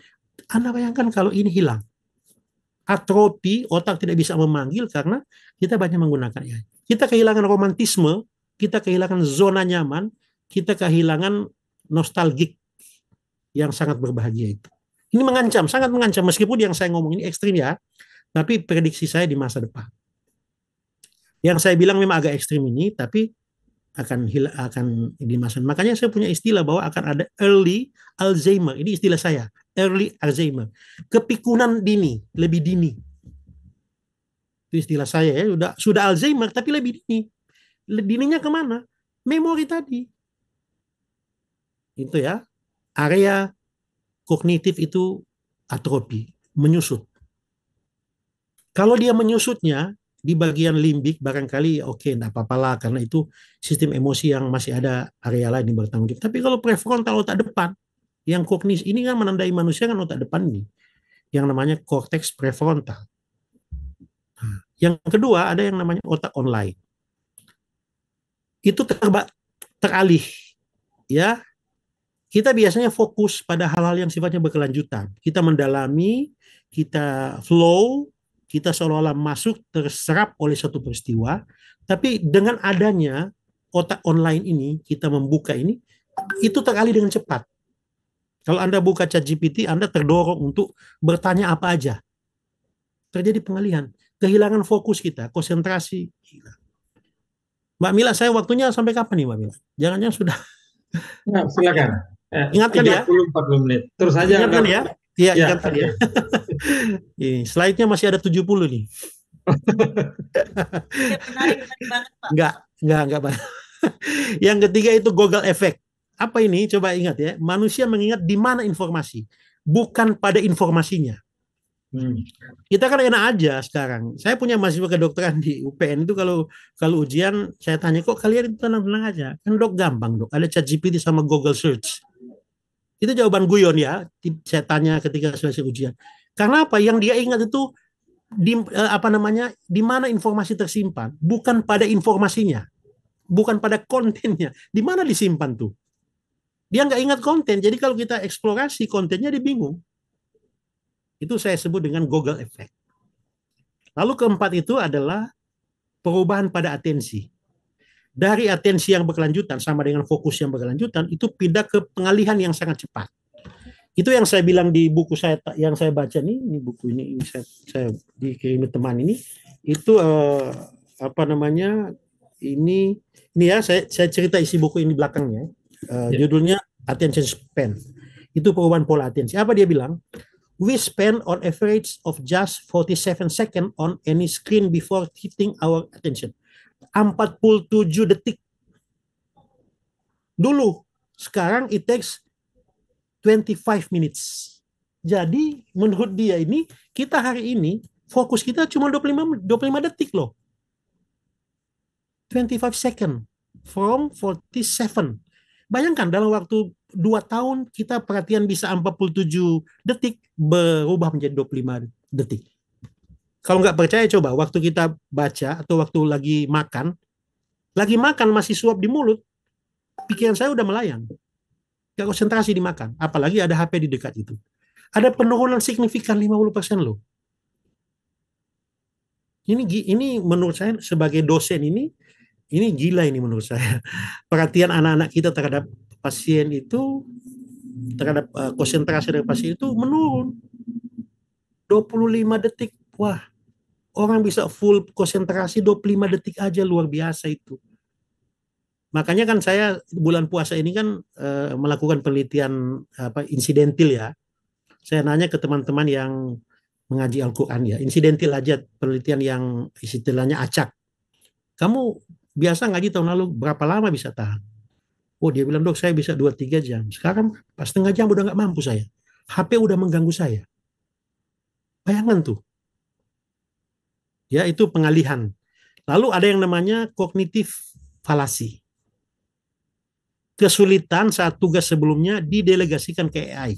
Anda bayangkan kalau ini hilang. Atrofi, otak tidak bisa memanggil karena kita banyak menggunakan AI. Kita kehilangan romantisme, kita kehilangan zona nyaman, kita kehilangan nostalgik yang sangat berbahagia itu. Ini mengancam, sangat mengancam, meskipun yang saya ngomong ini ekstrim ya, tapi prediksi saya di masa depan. Yang saya bilang memang agak ekstrim ini, tapi akan di masa. Makanya saya punya istilah bahwa akan ada early Alzheimer. Ini istilah saya, early Alzheimer. Kepikunan dini, lebih dini. Itu istilah saya ya, sudah Alzheimer tapi lebih dini. Dininya kemana? Memori tadi. Itu ya. Area kognitif itu atrofi, menyusut. Kalau dia menyusutnya di bagian limbik, barangkali oke, enggak apa-apalah, karena itu sistem emosi yang masih ada area lain yang bertanggung jawab. Tapi kalau prefrontal, otak depan, yang kognitif ini kan menandai manusia kan otak depan ini, yang namanya korteks prefrontal. Nah, yang kedua ada yang namanya otak online. Itu teralih, ya. Kita biasanya fokus pada hal-hal yang sifatnya berkelanjutan. Kita mendalami, kita flow, kita seolah-olah masuk terserap oleh satu peristiwa, tapi dengan adanya otak online ini, kita membuka ini, itu teralih dengan cepat. Kalau Anda buka ChatGPT, Anda terdorong untuk bertanya apa aja. Terjadi pengalihan. Kehilangan fokus kita, konsentrasi. Mbak Mila, saya waktunya sampai kapan nih Mbak Mila? Jangan-jangan sudah. Ya, silakan. Ingatkan ya. 30-40 menit. Terus saja. Ingatkan ya. Iya, Ya, ingatkan ya. Slide-nya masih ada 70 nih. Menarik banget, Pak. Enggak banyak. Yang ketiga itu Google Effect. Apa ini? Coba ingat ya. Manusia mengingat di mana informasi, bukan pada informasinya. Kita kan enak aja sekarang. Saya punya mahasiswa kedokteran di UPN itu kalau ujian saya tanya, kok kalian itu tenang-tenang aja? Kan dok gampang dok. Ada ChatGPT sama Google Search. Itu jawaban guyon ya. Saya tanya ketika selesai ujian. Karena apa? Yang dia ingat itu di mana informasi tersimpan, bukan pada informasinya, bukan pada kontennya. Di mana disimpan tuh? Dia nggak ingat konten. Jadi kalau kita eksplorasi kontennya, dia bingung. Itu saya sebut dengan Google Effect. Lalu keempat itu adalah perubahan pada atensi. Dari atensi yang berkelanjutan sama dengan fokus yang berkelanjutan, itu pindah ke pengalihan yang sangat cepat. Itu yang saya bilang di buku saya yang saya baca nih, ini buku ini saya dikirimi teman ini, itu ini ya saya cerita isi buku ini belakangnya. Judulnya Attention Span. Itu perubahan pola atensi. Apa dia bilang? We spend on average of just 47 seconds on any screen before shifting our attention. 47 detik. Dulu, sekarang it takes 25 minutes. Jadi menurut dia ini, kita hari ini fokus kita cuma 25 detik loh. 25 second from 47. Bayangkan dalam waktu 2 tahun kita perhatian bisa 47 detik berubah menjadi 25 detik. Kalau nggak percaya coba waktu kita baca atau waktu lagi makan masih suap di mulut, pikiran saya udah melayang. Nggak konsentrasi dimakan, apalagi ada HP di dekat itu. Ada penurunan signifikan 50% loh. Ini menurut saya sebagai dosen ini gila ini menurut saya. Perhatian anak-anak kita terhadap pasien itu, terhadap konsentrasi dari pasien itu menurun. 25 detik. Wah, orang bisa full konsentrasi 25 detik aja, luar biasa itu. Makanya kan saya bulan puasa ini kan melakukan penelitian insidentil ya. Saya nanya ke teman-teman yang mengaji Al-Quran ya, insidentil aja, penelitian yang istilahnya acak. Kamu biasa ngaji tahun lalu berapa lama bisa tahan? Oh dia bilang, dok saya bisa 2-3 jam. Sekarang pas setengah jam udah nggak mampu saya. HP udah mengganggu saya. Bayangkan tuh. Ya itu pengalihan. Lalu ada yang namanya kognitif falasi. Kesulitan saat tugas sebelumnya didelegasikan ke AI.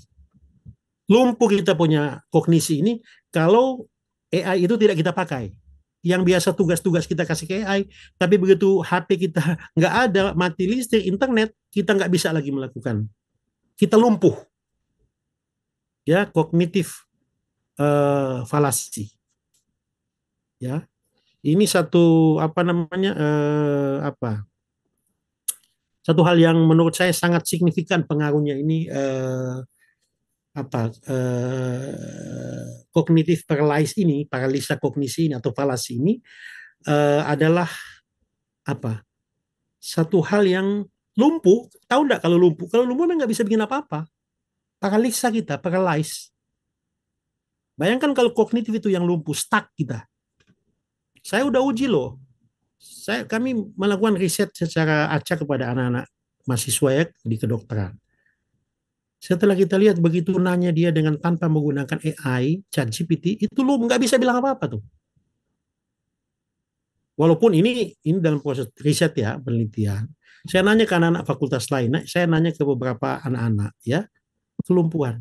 Lumpuh kita punya kognisi ini kalau AI itu tidak kita pakai. Yang biasa tugas-tugas kita kasih ke AI, tapi begitu HP kita nggak ada, mati listrik, internet, kita nggak bisa lagi melakukan. Kita lumpuh. Ya, kognitif falasi. Ya, ini satu satu hal yang menurut saya sangat signifikan pengaruhnya ini kognitif paralisa kognisi ini atau falasi ini adalah satu hal yang lumpuh. Tahu nggak kalau lumpuh? Kalau lumpuh memang nggak bisa bikin apa-apa. Paralisa kita, paralyze. Bayangkan kalau kognitif itu yang lumpuh, stuck kita. Saya udah uji loh. Kami melakukan riset secara acak kepada anak-anak mahasiswa ya di kedokteran. Setelah kita lihat begitu nanya dia dengan tanpa menggunakan AI, ChatGPT, itu lu nggak bisa bilang apa-apa tuh. Walaupun ini dalam proses riset ya, penelitian. Saya nanya ke anak-anak fakultas lain, saya nanya ke beberapa anak-anak ya, kelumpuhan.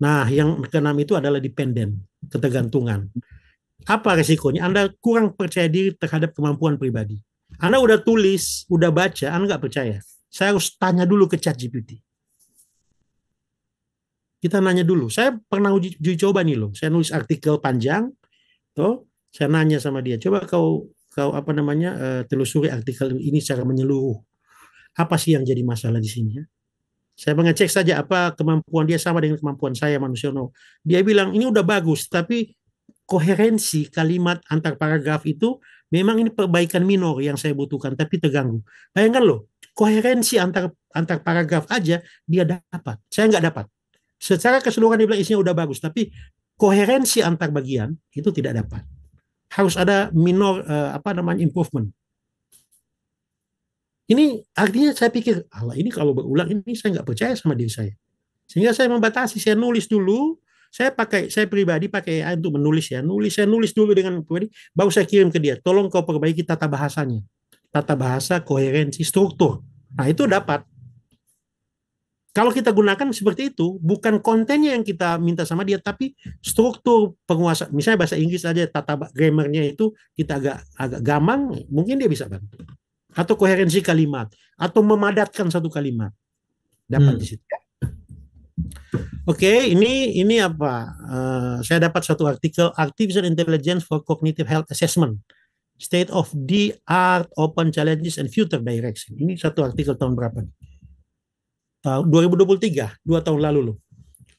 Nah, yang keenam itu adalah dependen, ketergantungan. Apa resikonya? Anda kurang percaya diri terhadap kemampuan pribadi. Anda udah tulis, udah baca, Anda nggak percaya. Saya harus tanya dulu ke ChatGPT. Kita nanya dulu. Saya pernah uji coba nih loh. Saya nulis artikel panjang, tuh. Saya nanya sama dia. Coba kau kau telusuri artikel ini secara menyeluruh. Apa sih yang jadi masalah di sini ya? Saya mengecek saja apa kemampuan dia sama dengan kemampuan saya manusia. Dia bilang ini udah bagus, tapi koherensi kalimat antar paragraf itu memang ini perbaikan minor yang saya butuhkan, tapi terganggu. Bayangkan loh, koherensi antar paragraf aja dia dapat, saya nggak dapat. Secara keseluruhan dia bilang isinya udah bagus, tapi koherensi antar bagian itu tidak dapat. Harus ada minor improvement. Ini artinya saya pikir, Allah ini kalau berulang ini saya nggak percaya sama diri saya. Sehingga saya membatasi, saya nulis dulu, saya pribadi pakai AI untuk menulis ya, saya nulis dulu dengan pribadi, baru saya kirim ke dia. Tolong kau perbaiki tata bahasanya, tata bahasa, koherensi, struktur. Nah itu dapat. Kalau kita gunakan seperti itu, bukan kontennya yang kita minta sama dia, tapi struktur penguasa. Misalnya bahasa Inggris aja, tata grammarnya itu kita agak gamang, mungkin dia bisa bantu. Atau koherensi kalimat, atau memadatkan satu kalimat. Dapat di situ. Oke, ini apa? Saya dapat satu artikel Artificial Intelligence for Cognitive Health Assessment, State of the Art, Open Challenges and Future Direction. Ini satu artikel tahun berapa nih? Tahun 2023, 2 tahun lalu loh.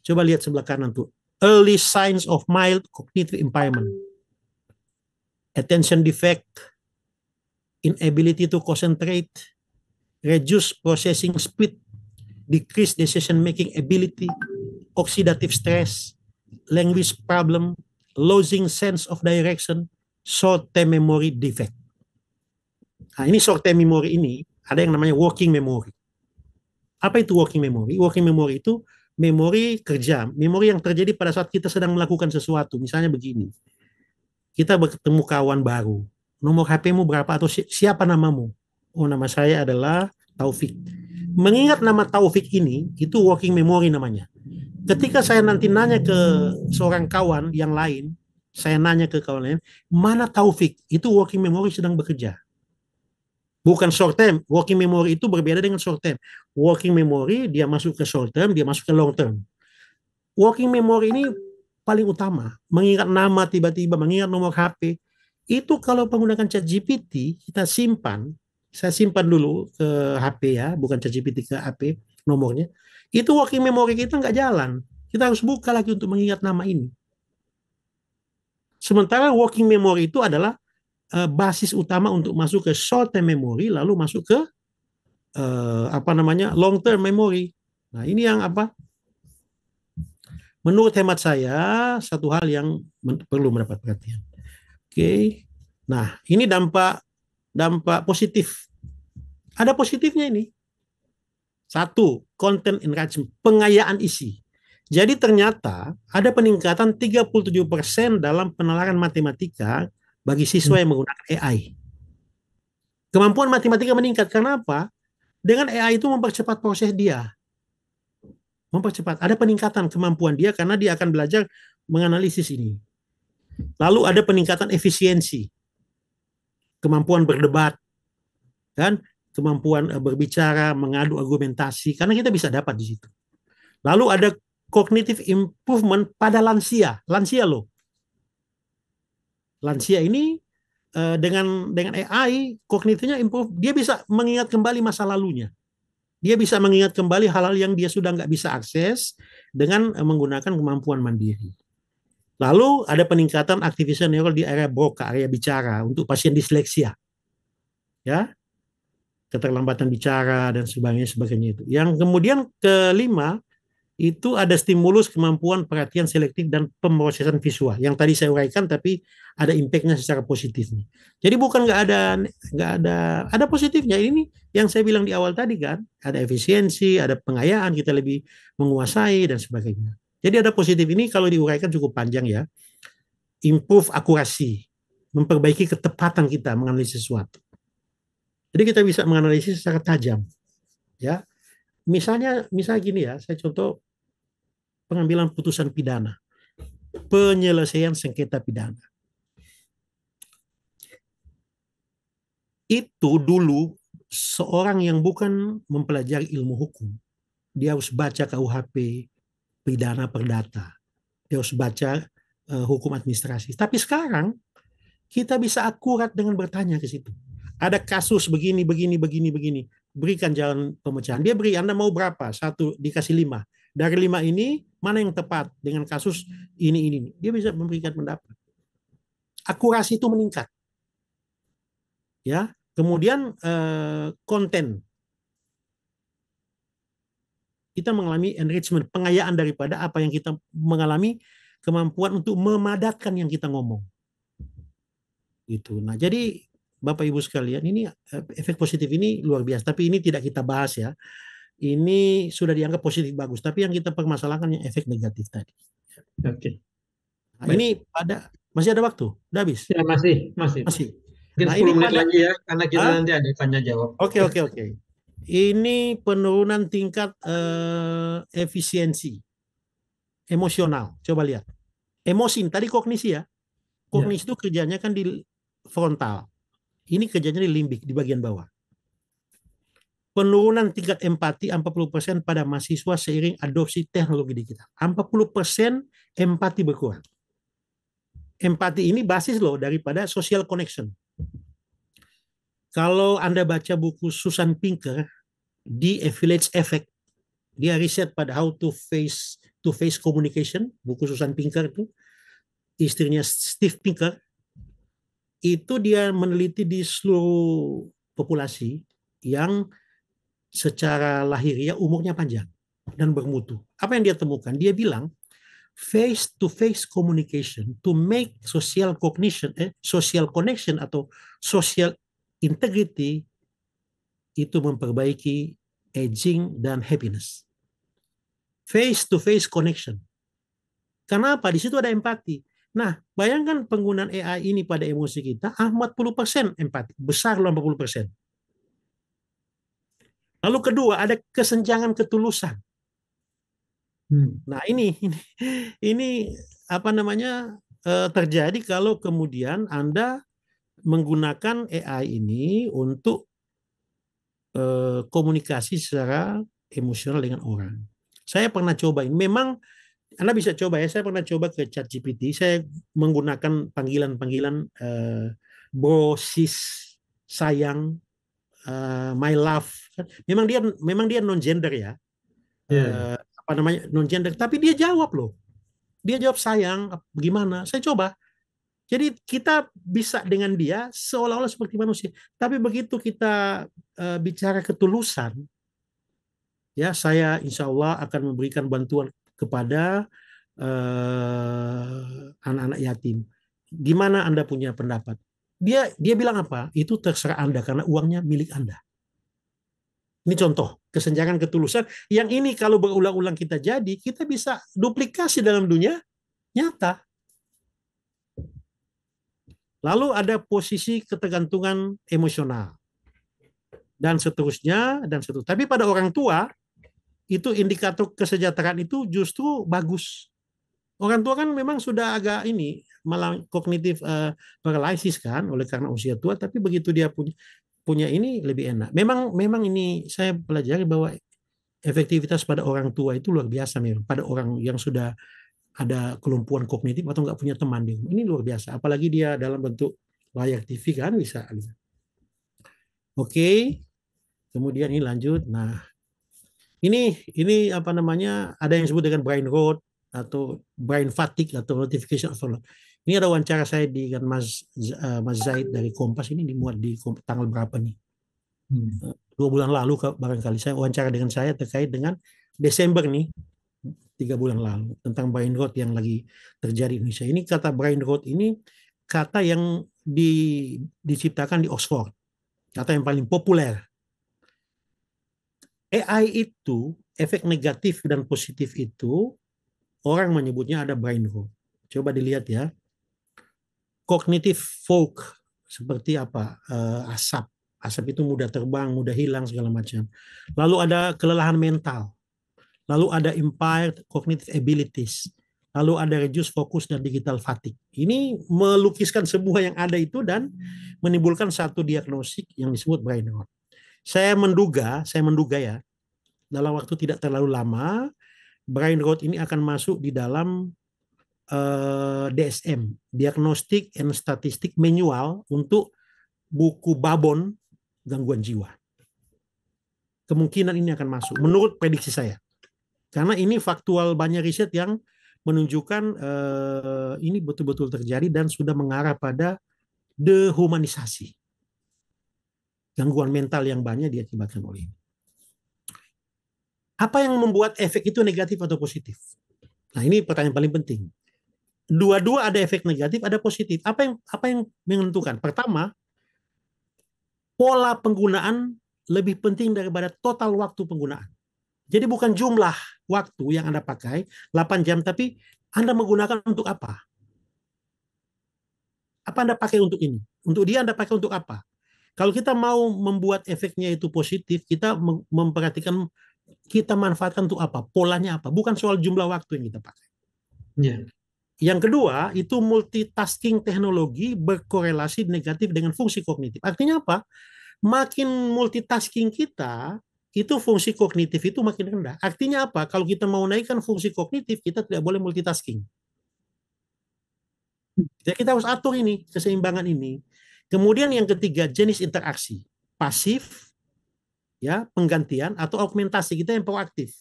Coba lihat sebelah kanan tuh. Early signs of mild cognitive impairment, attention defect, inability to concentrate, reduce processing speed, decrease decision-making ability, oxidative stress, language problem, losing sense of direction, short-term memory defect. Nah, ini short-term memory ini ada yang namanya working memory. Apa itu working memory? Working memory itu memori kerja, memori yang terjadi pada saat kita sedang melakukan sesuatu. Misalnya begini, kita bertemu kawan baru, nomor HP-mu berapa atau siapa namamu? Oh, nama saya adalah Taufik. Mengingat nama Taufik ini, itu working memory namanya. Ketika saya nanti nanya ke seorang kawan yang lain, saya nanya ke kawan lain, mana Taufik? Itu working memory sedang bekerja. Bukan short term. Working memory itu berbeda dengan short term. Working memory dia masuk ke short term, dia masuk ke long term. Working memory ini paling utama. Mengingat nama tiba-tiba, mengingat nomor HP. Itu kalau menggunakan ChatGPT, kita simpan. Saya simpan dulu ke HP ya, bukan ChatGPT ke HP nomornya. Itu working memory kita nggak jalan. Kita harus buka lagi untuk mengingat nama ini. Sementara working memory itu adalah basis utama untuk masuk ke short term memory, lalu masuk ke long term memory. Nah ini yang menurut hemat saya satu hal yang perlu mendapat perhatian. Oke. Nah ini dampak positif. Ada positifnya ini. Satu, content enrichment, pengayaan isi. Jadi ternyata ada peningkatan 37% dalam penalaran matematika bagi siswa yang menggunakan AI. Kemampuan matematika meningkat. Karena apa? Dengan AI itu mempercepat proses dia. Mempercepat. Ada peningkatan kemampuan dia karena dia akan belajar menganalisis ini. Lalu ada peningkatan efisiensi. Kemampuan berdebat. Kan? Kemampuan berbicara, mengadu argumentasi. Karena kita bisa dapat di situ. Lalu ada cognitive improvement pada lansia. Lansia loh. Lansia ini dengan AI kognitifnya improve, dia bisa mengingat kembali masa lalunya, dia bisa mengingat kembali hal-hal yang dia sudah nggak bisa akses dengan menggunakan kemampuan mandiri. Lalu ada peningkatan aktivitas neural di area Broca, area bicara untuk pasien disleksia, ya, keterlambatan bicara dan sebagainya itu. Yang kemudian kelima itu ada stimulus kemampuan perhatian selektif dan pemrosesan visual yang tadi saya uraikan, tapi ada impact-nya secara positif nih. Jadi bukan nggak ada positifnya. Ini yang saya bilang di awal tadi kan, ada efisiensi, ada pengayaan, kita lebih menguasai dan sebagainya. Jadi ada positif ini kalau diuraikan cukup panjang ya. Improve akurasi, memperbaiki ketepatan kita menganalisis sesuatu. Jadi kita bisa menganalisis secara tajam, ya. Misalnya gini ya, saya contoh pengambilan putusan pidana, penyelesaian sengketa pidana. Itu dulu seorang yang bukan mempelajari ilmu hukum, dia harus baca KUHP, pidana perdata, dia harus baca hukum administrasi. Tapi sekarang Kita bisa akurat dengan bertanya ke situ. Ada kasus begini, begini, begini, begini. Berikan jalan pemecahan. Dia beri, Anda mau berapa? 1, dikasih 5. Dari 5 ini, mana yang tepat dengan kasus ini. Dia bisa memberikan pendapat. Akurasi itu meningkat. Ya. Kemudian konten. Kita mengalami enrichment, pengayaan daripada apa yang kita mengalami, kemampuan untuk memadatkan yang kita ngomong. Gitu. Nah, jadi Bapak Ibu sekalian, ini efek positif ini luar biasa, tapi ini tidak kita bahas ya. Ini sudah dianggap positif bagus, tapi yang kita permasalahkan yang efek negatif tadi. Oke. Nah, ini masih ada waktu? Udah habis? Ya, masih. Masih. Mungkin Nah, 10 menit lagi ya, karena kita Hah? nanti ada tanya jawab. Oke. Ini penurunan tingkat efisiensi emosional. Coba lihat. Emosi, tadi kognisi ya. Kognisi itu kerjanya kan di frontal. Ini kerjanya di limbik, di bagian bawah. Penurunan tingkat empati 40% pada mahasiswa seiring adopsi teknologi digital. 40% empati berkurang. Empati ini basis loh daripada social connection. Kalau Anda baca buku Susan Pinker, di A Village Effect, dia riset pada how to face communication, buku Susan Pinker itu, istrinya Steve Pinker, itu dia meneliti di seluruh populasi yang secara lahiriah umurnya panjang dan bermutu. Apa yang dia temukan? Dia bilang face-to-face communication to make social connection atau social integrity itu memperbaiki aging dan happiness. Face-to-face connection. Kenapa? Di situ ada empati. Nah, bayangkan penggunaan AI ini pada emosi kita, 40% empati, besar 80%. Lalu kedua, ada kesenjangan ketulusan. Nah, ini apa namanya terjadi kalau kemudian Anda menggunakan AI ini untuk komunikasi secara emosional dengan orang. Saya pernah coba ini. Memang Anda bisa coba ya. Saya pernah coba ke ChatGPT. Saya menggunakan panggilan bro, sis, sayang, my love. Memang dia non gender ya. Apa namanya non gender. Tapi dia jawab loh. Dia jawab sayang. Gimana? Saya coba. Jadi kita bisa dengan dia seolah-olah seperti manusia. Tapi begitu kita bicara ketulusan, ya saya insya Allah akan memberikan bantuan kepada anak-anak yatim. Gimana Anda punya pendapat? Dia bilang apa? Itu terserah Anda karena uangnya milik Anda. Ini contoh kesenjangan ketulusan. Yang ini kalau berulang-ulang kita bisa duplikasi dalam dunia nyata. Lalu ada posisi ketergantungan emosional dan seterusnya. Tapi pada orang tua itu indikator kesejahteraan itu justru bagus. Orang tua kan memang sudah agak malah kognitif paralysis kan oleh karena usia tua, tapi begitu dia punya ini lebih enak. Memang ini saya pelajari bahwa efektivitas pada orang tua itu luar biasa memang. Pada orang yang sudah ada kelumpuhan kognitif atau nggak punya teman ini luar biasa. Apalagi dia dalam bentuk layar TV kan bisa. Oke. Kemudian ini lanjut. Nah, ini apa namanya? Ada yang disebut dengan brain rot atau brain fatigue atau notification overload. Ini ada wawancara saya dengan Mas Zaid dari Kompas, ini dimuat di tanggal berapa nih? 2 bulan lalu barangkali saya wawancara dengan saya terkait dengan Desember nih. 3 bulan lalu tentang brain rot yang lagi terjadi di Indonesia. Ini kata brain rot ini kata yang diciptakan di Oxford. Kata yang paling populer. AI itu, efek negatif dan positif itu, orang menyebutnya ada brain rot. Coba dilihat ya. Cognitive fog, seperti apa? Asap. Asap itu mudah terbang, mudah hilang, segala macam. Lalu ada kelelahan mental. Lalu ada impaired cognitive abilities. Lalu ada reduced focus dan digital fatigue. Ini melukiskan semua yang ada itu dan menimbulkan satu diagnostik yang disebut brain rot. Saya menduga ya, dalam waktu tidak terlalu lama, brain rot ini akan masuk di dalam DSM, Diagnostic and Statistic Manual, untuk buku babon gangguan jiwa. Kemungkinan ini akan masuk, menurut prediksi saya. Karena ini faktual, banyak riset yang menunjukkan ini betul-betul terjadi dan sudah mengarah pada dehumanisasi. Gangguan mental yang banyak diakibatkan oleh ini. Apa yang membuat efek itu negatif atau positif? Nah, ini pertanyaan paling penting. Dua-dua ada efek negatif, ada positif. Apa yang menentukan? Pertama, pola penggunaan lebih penting daripada total waktu penggunaan. Jadi bukan jumlah waktu yang Anda pakai, 8 jam, tapi Anda menggunakan untuk apa? Apa Anda pakai untuk ini? Untuk dia Anda pakai untuk apa? Kalau kita mau membuat efeknya itu positif, kita memperhatikan kita manfaatkan untuk apa, polanya apa, bukan soal jumlah waktu yang kita pakai. Ya. Yang kedua, itu multitasking teknologi berkorelasi negatif dengan fungsi kognitif. Artinya apa? Makin multitasking kita, itu fungsi kognitif itu makin rendah. Artinya apa? Kalau kita mau naikkan fungsi kognitif, kita tidak boleh multitasking. Jadi kita harus atur ini, keseimbangan ini. Kemudian yang ketiga, jenis interaksi. Pasif, ya, penggantian, atau augmentasi, kita yang proaktif.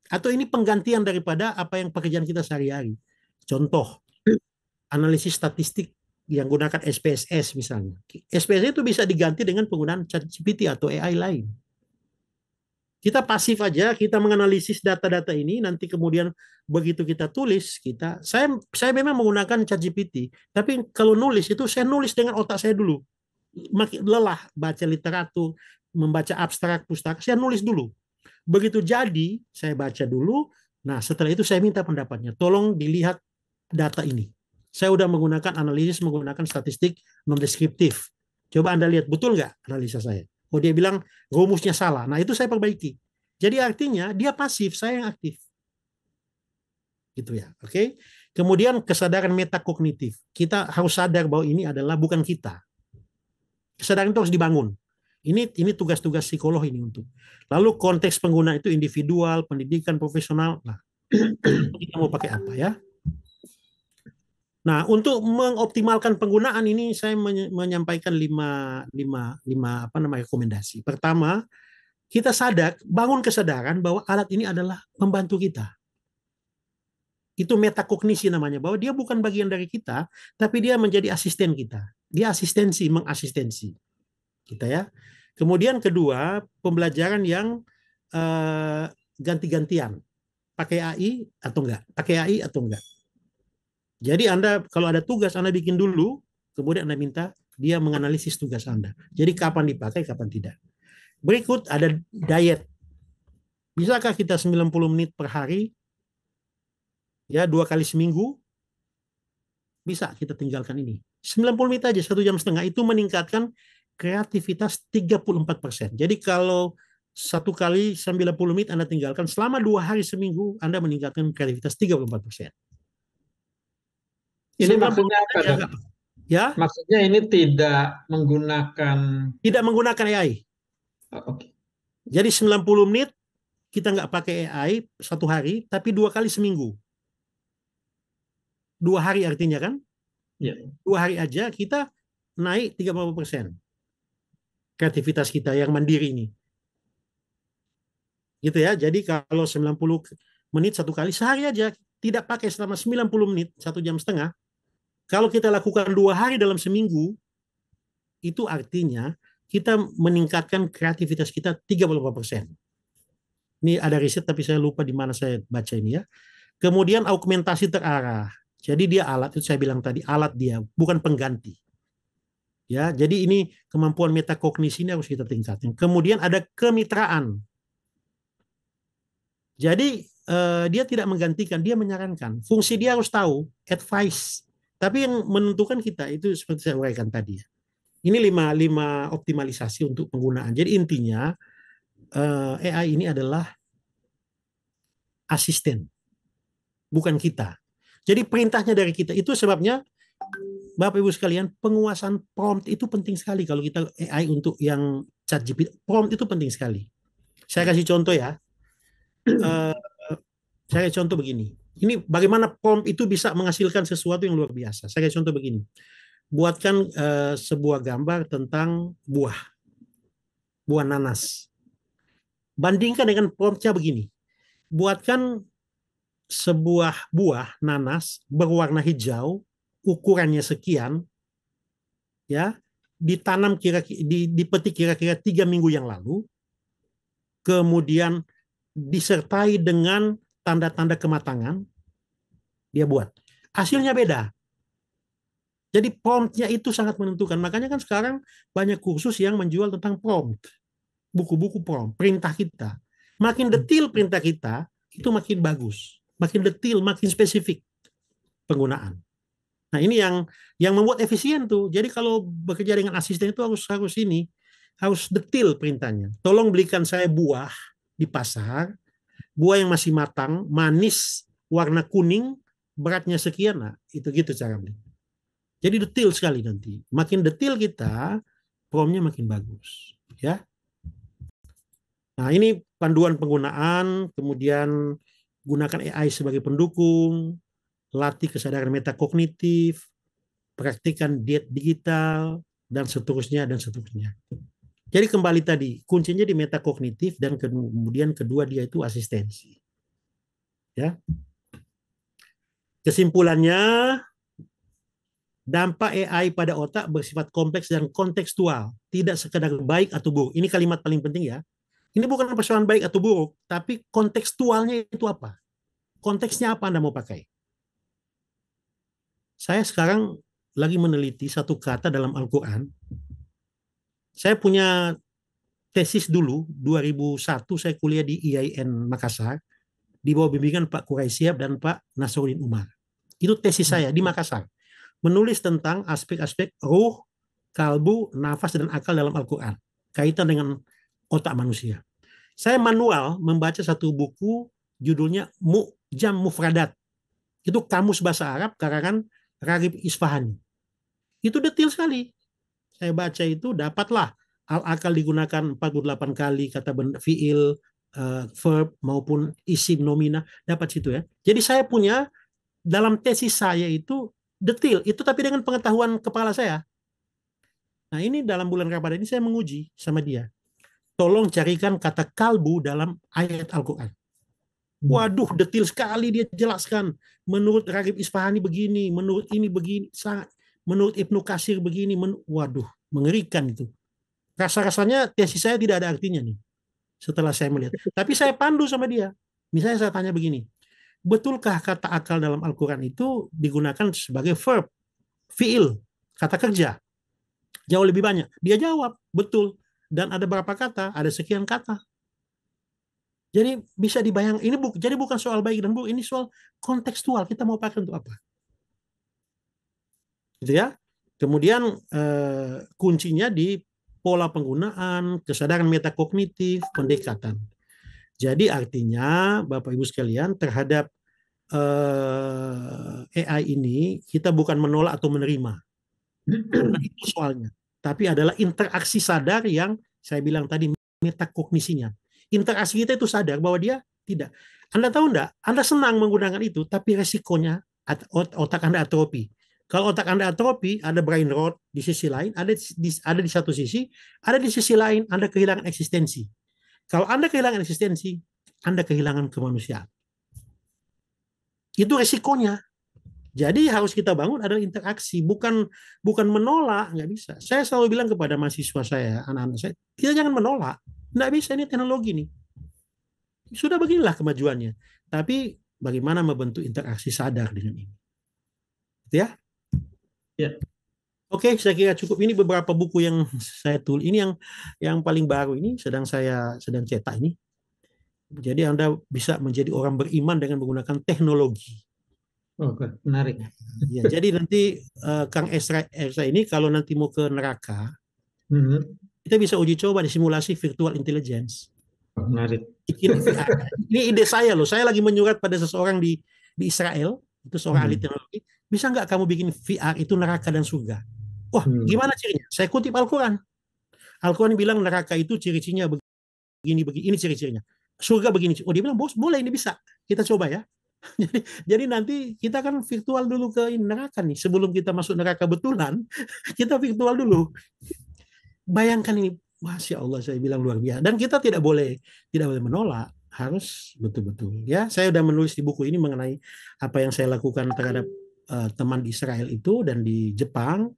Atau ini penggantian daripada apa yang pekerjaan kita sehari-hari. Contoh, analisis statistik yang gunakan SPSS misalnya. SPSS itu bisa diganti dengan penggunaan ChatGPT atau AI lain. Kita pasif aja, kita menganalisis data-data ini, nanti kemudian begitu kita tulis, saya memang menggunakan ChatGPT, tapi kalau nulis itu saya nulis dengan otak saya dulu. Makin lelah baca literatur, membaca abstrak pustaka, saya nulis dulu. Begitu jadi, saya baca dulu, nah setelah itu saya minta pendapatnya, tolong dilihat data ini. Saya udah menggunakan analisis, menggunakan statistik non-deskriptif. Coba Anda lihat, betul nggak analisa saya? Oh, dia bilang rumusnya salah. Nah, itu saya perbaiki. Jadi artinya dia pasif, saya yang aktif. Gitu ya, oke? Kemudian kesadaran metakognitif. Kita harus sadar bahwa ini adalah bukan kita. Kesadaran itu harus dibangun. Ini tugas-tugas psikolog ini untuk. Lalu konteks penggunaan itu individual, pendidikan, profesional. Nah, kita mau pakai apa ya? Nah, untuk mengoptimalkan penggunaan ini saya menyampaikan lima rekomendasi. Pertama, kita bangun kesadaran bahwa alat ini adalah pembantu kita. Itu metakognisi namanya, bahwa dia bukan bagian dari kita, tapi dia menjadi asisten kita. Dia mengasistensi kita ya. Kemudian kedua, pembelajaran yang ganti-gantian. Pakai AI atau enggak. Jadi Anda kalau ada tugas Anda bikin dulu, kemudian Anda minta dia menganalisis tugas Anda. Jadi kapan dipakai, kapan tidak. Berikut ada diet. Bisakah kita 90 menit per hari? Ya, 2 kali seminggu? Bisa kita tinggalkan ini. 90 menit aja, 1,5 jam, itu meningkatkan kreativitas 34%. Jadi kalau 1 kali 90 menit Anda tinggalkan, selama 2 hari seminggu Anda meningkatkan kreativitas 34%. Ini maksudnya apa, Dok? Ya? Maksudnya ini tidak menggunakan AI. Oke. Jadi 90 menit kita nggak pakai AI 1 hari, tapi 2 kali seminggu. 2 hari artinya kan? Ya. 2 hari aja kita naik 30%. Kreativitas kita yang mandiri ini. Gitu ya. Jadi kalau 90 menit 1 kali, sehari aja tidak pakai selama 90 menit, 1,5 jam. Kalau kita lakukan 2 hari dalam seminggu, itu artinya kita meningkatkan kreativitas kita 34%. Ini ada riset tapi saya lupa di mana saya baca ini ya. Kemudian augmentasi terarah. Jadi dia alat, itu saya bilang tadi, alat dia, bukan pengganti. Ya, jadi ini kemampuan metakognisi ini harus kita tingkatkan. Kemudian ada kemitraan. Jadi dia tidak menggantikan, dia menyarankan. Fungsi dia harus tahu, advice. Tapi yang menentukan kita itu seperti saya uraikan tadi. Ini 5 optimalisasi untuk penggunaan. Jadi intinya AI ini adalah asisten, bukan kita. Jadi perintahnya dari kita. Itu sebabnya Bapak Ibu sekalian, penguasaan prompt itu penting sekali kalau kita AI untuk yang ChatGPT. Prompt itu penting sekali. Saya kasih contoh ya. Saya kasih contoh begini. Ini bagaimana prompt itu bisa menghasilkan sesuatu yang luar biasa. Saya kasih contoh begini. Buatkan sebuah gambar tentang buah nanas. Bandingkan dengan promptnya begini. Buatkan sebuah buah nanas berwarna hijau, ukurannya sekian, ya, ditanam dipetik kira-kira 3 minggu yang lalu, kemudian disertai dengan tanda-tanda kematangan, dia buat. Hasilnya beda. Jadi promptnya itu sangat menentukan. Makanya kan sekarang banyak kursus yang menjual tentang prompt. Buku-buku prompt, perintah kita. Makin detail perintah kita, itu makin bagus. Makin detail, makin spesifik penggunaan. Nah, ini yang membuat efisien tuh. Jadi kalau bekerja dengan asisten itu harus detail perintahnya. Tolong belikan saya buah di pasar, buah yang masih matang, manis, warna kuning, beratnya sekian. Nah, itu gitu cara beli. Jadi detail sekali nanti. Makin detail kita, promnya makin bagus, ya. Nah, ini panduan penggunaan, kemudian gunakan AI sebagai pendukung, latih kesadaran metakognitif, praktikkan diet digital, dan seterusnya, dan seterusnya. Jadi kembali tadi, kuncinya di metakognitif, dan kemudian kedua dia itu asistensi. Ya. Kesimpulannya, dampak AI pada otak bersifat kompleks dan kontekstual, tidak sekedar baik atau buruk. Ini kalimat paling penting ya. Ini bukan persoalan baik atau buruk, tapi kontekstualnya itu apa? Konteksnya apa Anda mau pakai? Saya sekarang lagi meneliti satu kata dalam Al-Quran. Saya punya tesis dulu, 2001 saya kuliah di IAIN Makassar, di bawah bimbingan Pak Quraisyab dan Pak Nasruddin Umar. Itu tesis saya di Makassar. Menulis tentang aspek-aspek ruh, kalbu, nafas, dan akal dalam Al-Quran. Kaitan dengan otak manusia. Saya manual membaca satu buku judulnya Mu'jam Mufradat. Itu kamus bahasa Arab karangan Raghib Isfahani. Itu detail sekali. Saya baca itu, dapatlah al-akal digunakan 48 kali, kata fiil, verb maupun isim nomina, dapat situ ya. Jadi saya punya dalam tesis saya itu detail, itu tapi dengan pengetahuan kepala saya. Nah, ini dalam bulan Ramadan ini saya menguji sama dia. Tolong carikan kata kalbu dalam ayat Al-Quran. Waduh, detail sekali dia jelaskan. Menurut Raghib Isfahani begini, menurut ini begini, menurut Ibnu Katsir begini. Waduh, mengerikan itu. Rasa-rasanya tesis saya tidak ada artinya nih setelah saya melihat. Tapi saya pandu sama dia. Misalnya saya tanya begini, betulkah kata akal dalam Al-Quran itu digunakan sebagai verb, fiil, kata kerja? Jauh lebih banyak. Dia jawab, betul. Dan ada berapa kata? Ada sekian kata. Jadi bisa dibayang, jadi bukan soal baik dan buruk, ini soal kontekstual, kita mau pakai untuk apa. Gitu ya. Kemudian kuncinya di pola penggunaan, kesadaran metakognitif, pendekatan. Jadi artinya Bapak Ibu sekalian, terhadap AI ini kita bukan menolak atau menerima. Bukan itu soalnya. Tapi adalah interaksi sadar yang saya bilang tadi, metakognisinya. Interaksi kita itu sadar bahwa dia tidak. Anda tahu enggak? Anda senang menggunakan itu, tapi resikonya otak Anda atrofi. Kalau otak Anda atrofi, ada brain rot di sisi lain, ada di satu sisi, ada di sisi lain Anda kehilangan eksistensi. Kalau Anda kehilangan eksistensi, Anda kehilangan kemanusiaan. Itu resikonya. Jadi harus kita bangun adalah interaksi, bukan menolak, nggak bisa. Saya selalu bilang kepada mahasiswa saya, anak-anak saya, kita jangan menolak, nggak bisa, ini teknologi nih. Sudah beginilah kemajuannya. Tapi bagaimana membentuk interaksi sadar dengan ini. Gitu ya? Ya. Oke, saya kira cukup. Ini beberapa buku yang saya tulis. Ini yang paling baru ini sedang cetak ini. Jadi Anda bisa menjadi orang beriman dengan menggunakan teknologi. Oh, menarik. Ya, jadi nanti Kang Esra ini kalau nanti mau ke neraka, kita bisa uji coba di simulasi virtual intelligence. Oh, menarik. Ini ide saya loh. Saya lagi menyurat pada seseorang di Israel, itu seorang ahli teknologi. Bisa nggak kamu bikin VR itu neraka dan surga? Wah, gimana cirinya? Saya kutip Al-Quran. Al-Quran bilang neraka itu ciri-cirinya begini, ini ciri-cirinya. Surga begini. Oh, dia bilang, bos, boleh, ini bisa. Kita coba ya. Jadi nanti kita kan virtual dulu ke neraka nih. Sebelum kita masuk neraka betulan, kita virtual dulu. Bayangkan ini, Masya Allah, saya bilang luar biasa. Dan kita tidak boleh menolak, harus betul-betul. Ya, saya sudah menulis di buku ini mengenai apa yang saya lakukan terhadap teman di Israel itu dan di Jepang.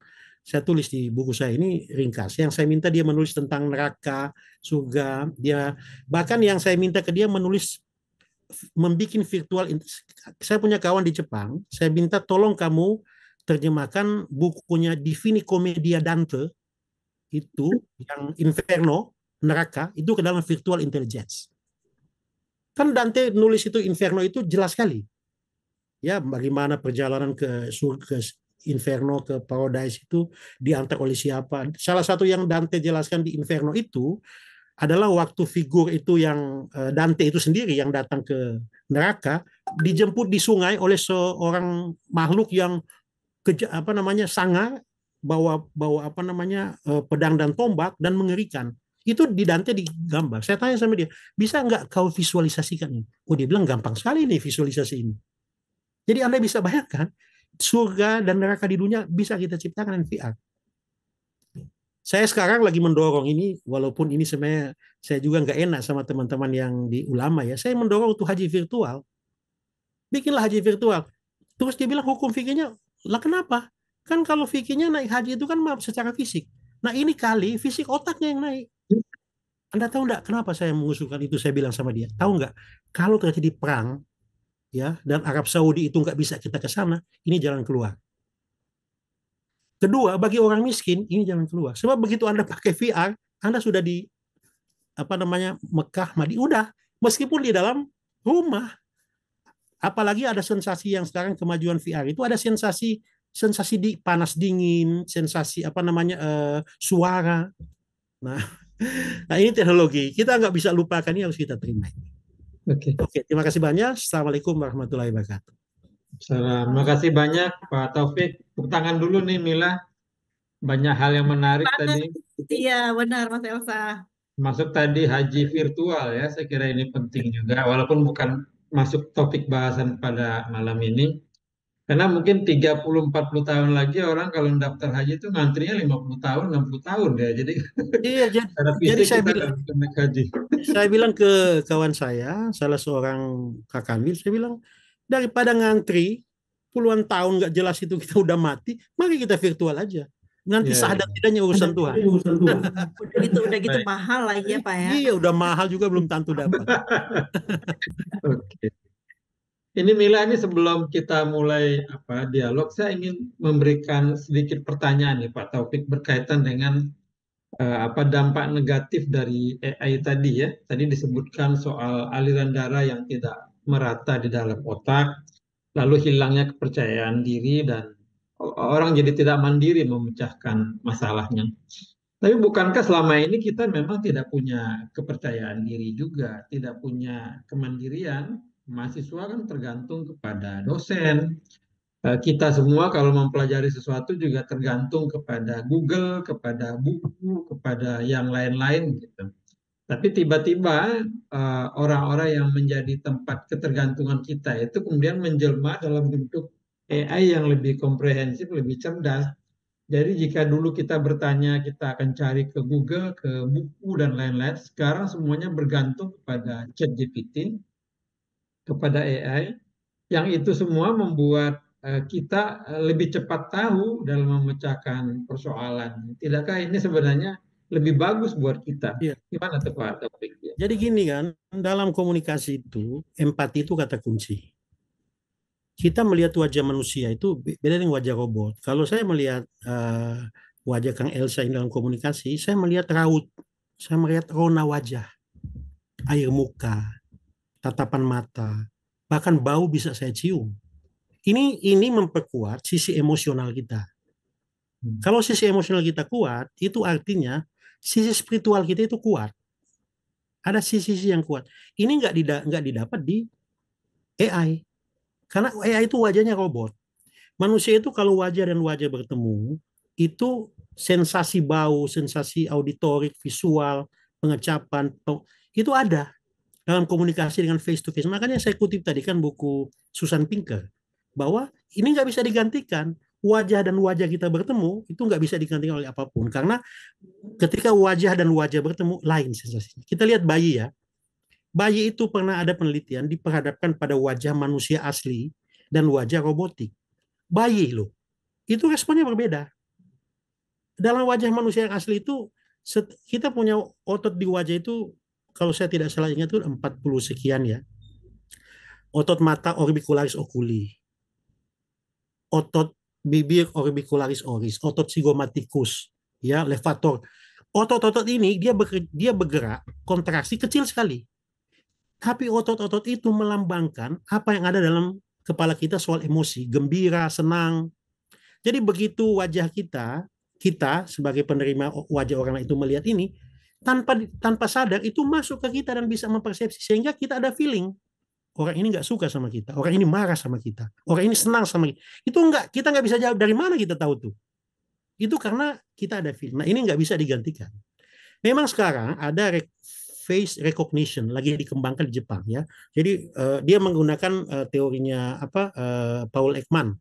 Saya tulis di buku saya ini ringkas. Yang saya minta dia menulis tentang neraka, surga. Dia bahkan yang saya minta ke dia menulis membuat virtual. Saya punya kawan di Jepang. Saya minta tolong kamu terjemahkan bukunya Divini Commedia Dante itu yang Inferno, neraka, itu ke dalam virtual intelligence. Kan Dante nulis itu Inferno itu jelas sekali. Ya, bagaimana perjalanan ke surga, Inferno ke Paradise itu diantar oleh siapa. Salah satu yang Dante jelaskan di Inferno itu adalah waktu figur itu yang Dante itu sendiri yang datang ke neraka dijemput di sungai oleh seorang makhluk yang sangar, bawa pedang dan tombak dan mengerikan. Itu di Dante digambar. Saya tanya sama dia, bisa nggak kau visualisasikan ini? Oh, dia bilang gampang sekali nih visualisasi ini. Jadi Anda bisa bayangkan surga dan neraka di dunia bisa kita ciptakan dengan VR. Saya sekarang lagi mendorong ini, walaupun ini sebenarnya saya juga nggak enak sama teman-teman yang di ulama ya. Saya mendorong untuk haji virtual. Bikinlah haji virtual. Terus dia bilang hukum fikihnya, lah kenapa? Kan kalau fikihnya naik haji itu kan secara fisik. Nah ini kali fisik otaknya yang naik. Anda tahu nggak kenapa saya mengusulkan itu? Saya bilang sama dia, tahu nggak? Kalau terjadi perang, ya, dan Arab Saudi itu nggak bisa kita ke sana, ini jalan keluar. Kedua, bagi orang miskin, ini jalan keluar. Sebab begitu Anda pakai VR, Anda sudah di Mekah, Madinah, udah. Meskipun di dalam rumah, apalagi ada sensasi yang sekarang kemajuan VR itu ada sensasi di panas dingin, sensasi suara. Nah, nah ini teknologi kita nggak bisa lupakan, ini harus kita terima. Oke, terima kasih banyak. Assalamualaikum warahmatullahi wabarakatuh. Terima kasih banyak Pak Taufik. Tepuk tangan dulu nih Mila. Banyak hal yang menarik tadi. Iya, benar Mas Elsa. Masuk tadi haji virtual ya, saya kira ini penting juga, walaupun bukan masuk topik bahasan pada malam ini. Karena mungkin 30-40 tahun lagi orang kalau daftar haji itu ngantrinya 50 tahun, 60 tahun ya. Jadi iya, secara jadi fisik kita nggak bisa naik haji. Saya bilang ke kawan saya, salah seorang kakanwil, saya bilang, daripada ngantri puluhan tahun nggak jelas itu kita udah mati, mari kita virtual aja. Nanti Ya, sah dan tidaknya urusan Tuhan. Udah gitu Baik. mahal lagi ya Pak ya. Iya, udah mahal juga belum tentu dapat. Oke. Ini Mila, ini sebelum kita mulai dialog, saya ingin memberikan sedikit pertanyaan nih Pak Taufik berkaitan dengan dampak negatif dari AI tadi ya. Tadi disebutkan soal aliran darah yang tidak merata di dalam otak, lalu hilangnya kepercayaan diri dan orang jadi tidak mandiri memecahkan masalahnya. Tapi bukankah selama ini kita memang tidak punya kepercayaan diri juga, tidak punya kemandirian? Mahasiswa kan tergantung kepada dosen. Kita semua kalau mempelajari sesuatu juga tergantung kepada Google, kepada buku, kepada yang lain-lain gitu. Tapi tiba-tiba orang-orang yang menjadi tempat ketergantungan kita itu kemudian menjelma dalam bentuk AI yang lebih komprehensif, lebih cerdas. Jadi jika dulu kita bertanya, kita akan cari ke Google, ke buku dan lain-lain. Sekarang semuanya bergantung kepada ChatGPT, kepada AI, yang itu semua membuat kita lebih cepat tahu dalam memecahkan persoalan. Tidakkah ini sebenarnya lebih bagus buat kita? Iya. Gimana tuh Pak Taufik? Jadi gini kan, dalam komunikasi itu, empati itu kata kunci. Kita melihat wajah manusia itu beda dengan wajah robot. Kalau saya melihat wajah Kang Elsa dalam komunikasi, saya melihat raut, saya melihat rona wajah, air muka, tatapan mata, bahkan bau bisa saya cium. Ini memperkuat sisi emosional kita. Kalau sisi emosional kita kuat, itu artinya sisi spiritual kita itu kuat. Ada sisi-sisi yang kuat. Ini nggak didapat di AI. Karena AI itu wajahnya robot. Manusia itu kalau wajah dan wajah bertemu, itu sensasi bau, sensasi auditorik, visual, pengecapan, itu ada. dalam komunikasi dengan face to face. Makanya saya kutip tadi kan buku Susan Pinker, bahwa ini nggak bisa digantikan. Wajah dan wajah kita bertemu itu nggak bisa digantikan oleh apapun, karena ketika wajah dan wajah bertemu lain sensasinya. Kita lihat bayi ya, bayi itu pernah ada penelitian diperhadapkan pada wajah manusia asli dan wajah robotik. Bayi loh, itu responnya berbeda. Dalam wajah manusia yang asli itu, kita punya otot di wajah itu, kalau saya tidak salah ingat itu 40 sekian ya. Otot mata orbicularis oculi, otot bibir orbicularis oris, otot zygomatikus, ya, levator. Otot-otot ini dia bergerak kontraksi kecil sekali. Tapi otot-otot itu melambangkan apa yang ada dalam kepala kita soal emosi, gembira, senang. Jadi begitu wajah kita sebagai penerima wajah orang lain itu melihat ini, tanpa sadar itu masuk ke kita dan bisa mempersepsi, sehingga kita ada feeling orang ini nggak suka sama kita, orang ini marah sama kita, orang ini senang sama kita. Itu nggak, kita nggak bisa jawab dari mana kita tahu tuh. Itu karena kita ada feeling. Nah, ini nggak bisa digantikan. Memang sekarang ada face recognition lagi dikembangkan di Jepang ya. Jadi dia menggunakan teorinya Paul Ekman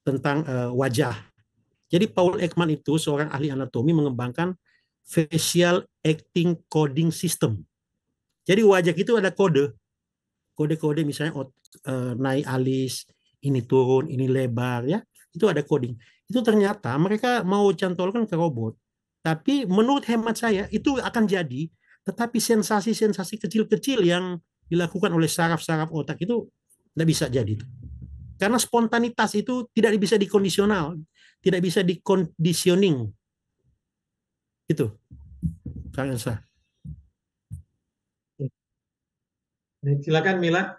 tentang wajah. Jadi Paul Ekman itu seorang ahli anatomi mengembangkan facial acting coding system. Jadi wajah itu ada kode misalnya naik alis, ini turun, ini lebar ya. Itu ada coding. Itu ternyata mereka mau cantolkan ke robot. Tapi menurut hemat saya itu akan jadi, tetapi sensasi-sensasi kecil-kecil yang dilakukan oleh saraf-saraf otak itu tidak bisa jadi. Karena spontanitas itu tidak bisa dikondisional, tidak bisa dikonditioning. Itu, Kang Elsa. Silakan Mila.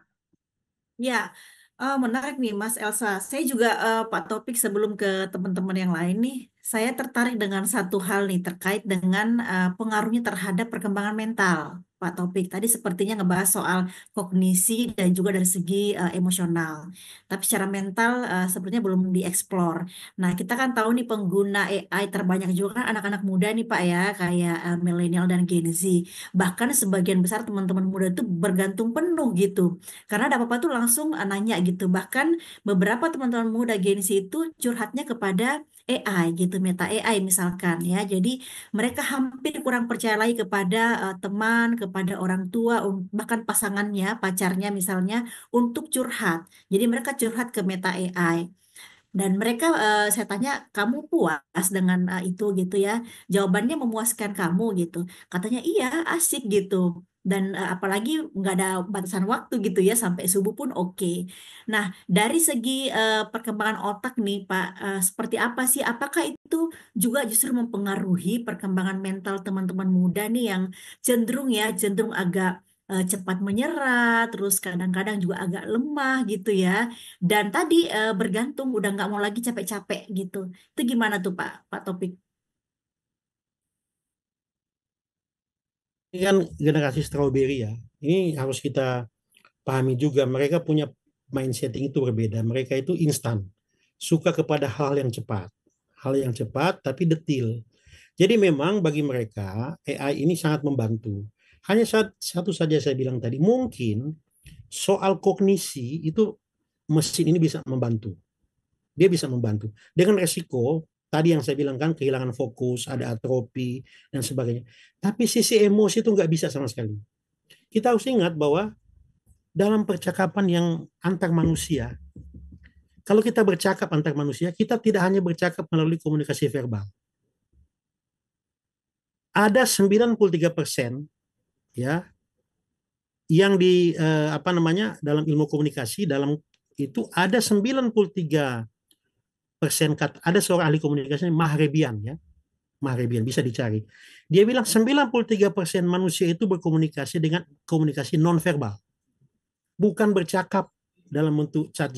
Ya, menarik nih Mas Elsa. Saya juga Pak Topik, sebelum ke teman-teman yang lain nih, saya tertarik dengan satu hal nih terkait dengan pengaruhnya terhadap perkembangan mental. Pak Topik tadi sepertinya ngebahas soal kognisi dan juga dari segi emosional. Tapi secara mental sepertinya belum dieksplor. Nah, kita kan tahu nih pengguna AI terbanyak juga kan anak-anak muda nih Pak ya, kayak milenial dan Gen Z. Bahkan sebagian besar teman-teman muda itu bergantung penuh gitu karena ada apa-apa tuh langsung nanya gitu. Bahkan beberapa teman-teman muda Gen Z itu curhatnya kepada AI gitu, Meta AI misalkan ya. Jadi mereka hampir kurang percaya lagi kepada teman, kepada orang tua, bahkan pasangannya, pacarnya misalnya untuk curhat. Jadi mereka curhat ke Meta AI. Dan mereka, saya tanya, kamu puas dengan itu gitu ya? Jawabannya memuaskan kamu gitu. Katanya iya, asik gitu. Dan apalagi nggak ada batasan waktu gitu ya, sampai subuh pun oke. Nah, dari segi perkembangan otak nih Pak, seperti apa sih? Apakah itu juga justru mempengaruhi perkembangan mental teman-teman muda nih yang cenderung agak cepat menyerah, terus kadang-kadang juga agak lemah gitu ya. Dan tadi bergantung udah nggak mau lagi capek-capek gitu. Itu gimana tuh Pak Topik? Ini kan generasi strawberry ya. Ini harus kita pahami juga, mereka punya mindsetting itu berbeda. Mereka itu instan, suka kepada hal yang cepat. Hal yang cepat tapi detil. Jadi memang bagi mereka AI ini sangat membantu. Hanya satu saja saya bilang tadi, mungkin soal kognisi itu mesin ini bisa membantu. Dia bisa membantu. Dengan resiko tadi yang saya bilang kan, kehilangan fokus, ada atrofi dan sebagainya. Tapi sisi emosi itu nggak bisa sama sekali. Kita harus ingat bahwa dalam percakapan yang antar manusia, kalau kita bercakap antar manusia, kita tidak hanya bercakap melalui komunikasi verbal. Ada 93% ya yang dalam ilmu komunikasi, dalam itu ada 93% kata, ada seorang ahli komunikasi Mahrebian ya. Mahrebian bisa dicari. Dia bilang 93% manusia itu berkomunikasi dengan komunikasi nonverbal, bukan bercakap dalam bentuk chat.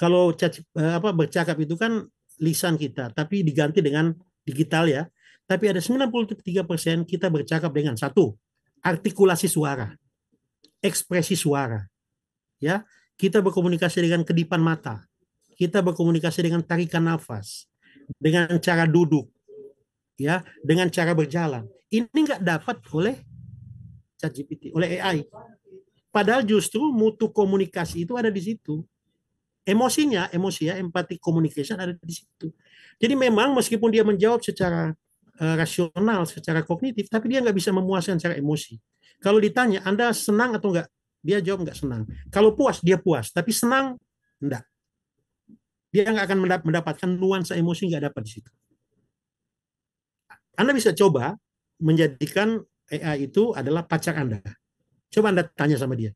Kalau bercakap itu kan lisan kita, tapi diganti dengan digital ya. Tapi ada 93% kita bercakap dengan satu, artikulasi suara, ekspresi suara, ya. Kita berkomunikasi dengan kedipan mata, kita berkomunikasi dengan tarikan nafas, dengan cara duduk, ya, dengan cara berjalan. Ini nggak dapat oleh ChatGPT, oleh AI. Padahal justru mutu komunikasi itu ada di situ. Emosinya, emosi ya, empathy communication ada di situ. Jadi memang meskipun dia menjawab secara rasional, secara kognitif, tapi dia nggak bisa memuaskan secara emosi. Kalau ditanya, Anda senang atau enggak? Dia jawab nggak senang. Kalau puas, dia puas. Tapi senang, enggak. Dia nggak akan mendapatkan nuansa emosi, nggak dapat di situ. Anda bisa coba menjadikan AI itu adalah pacar Anda. Coba Anda tanya sama dia.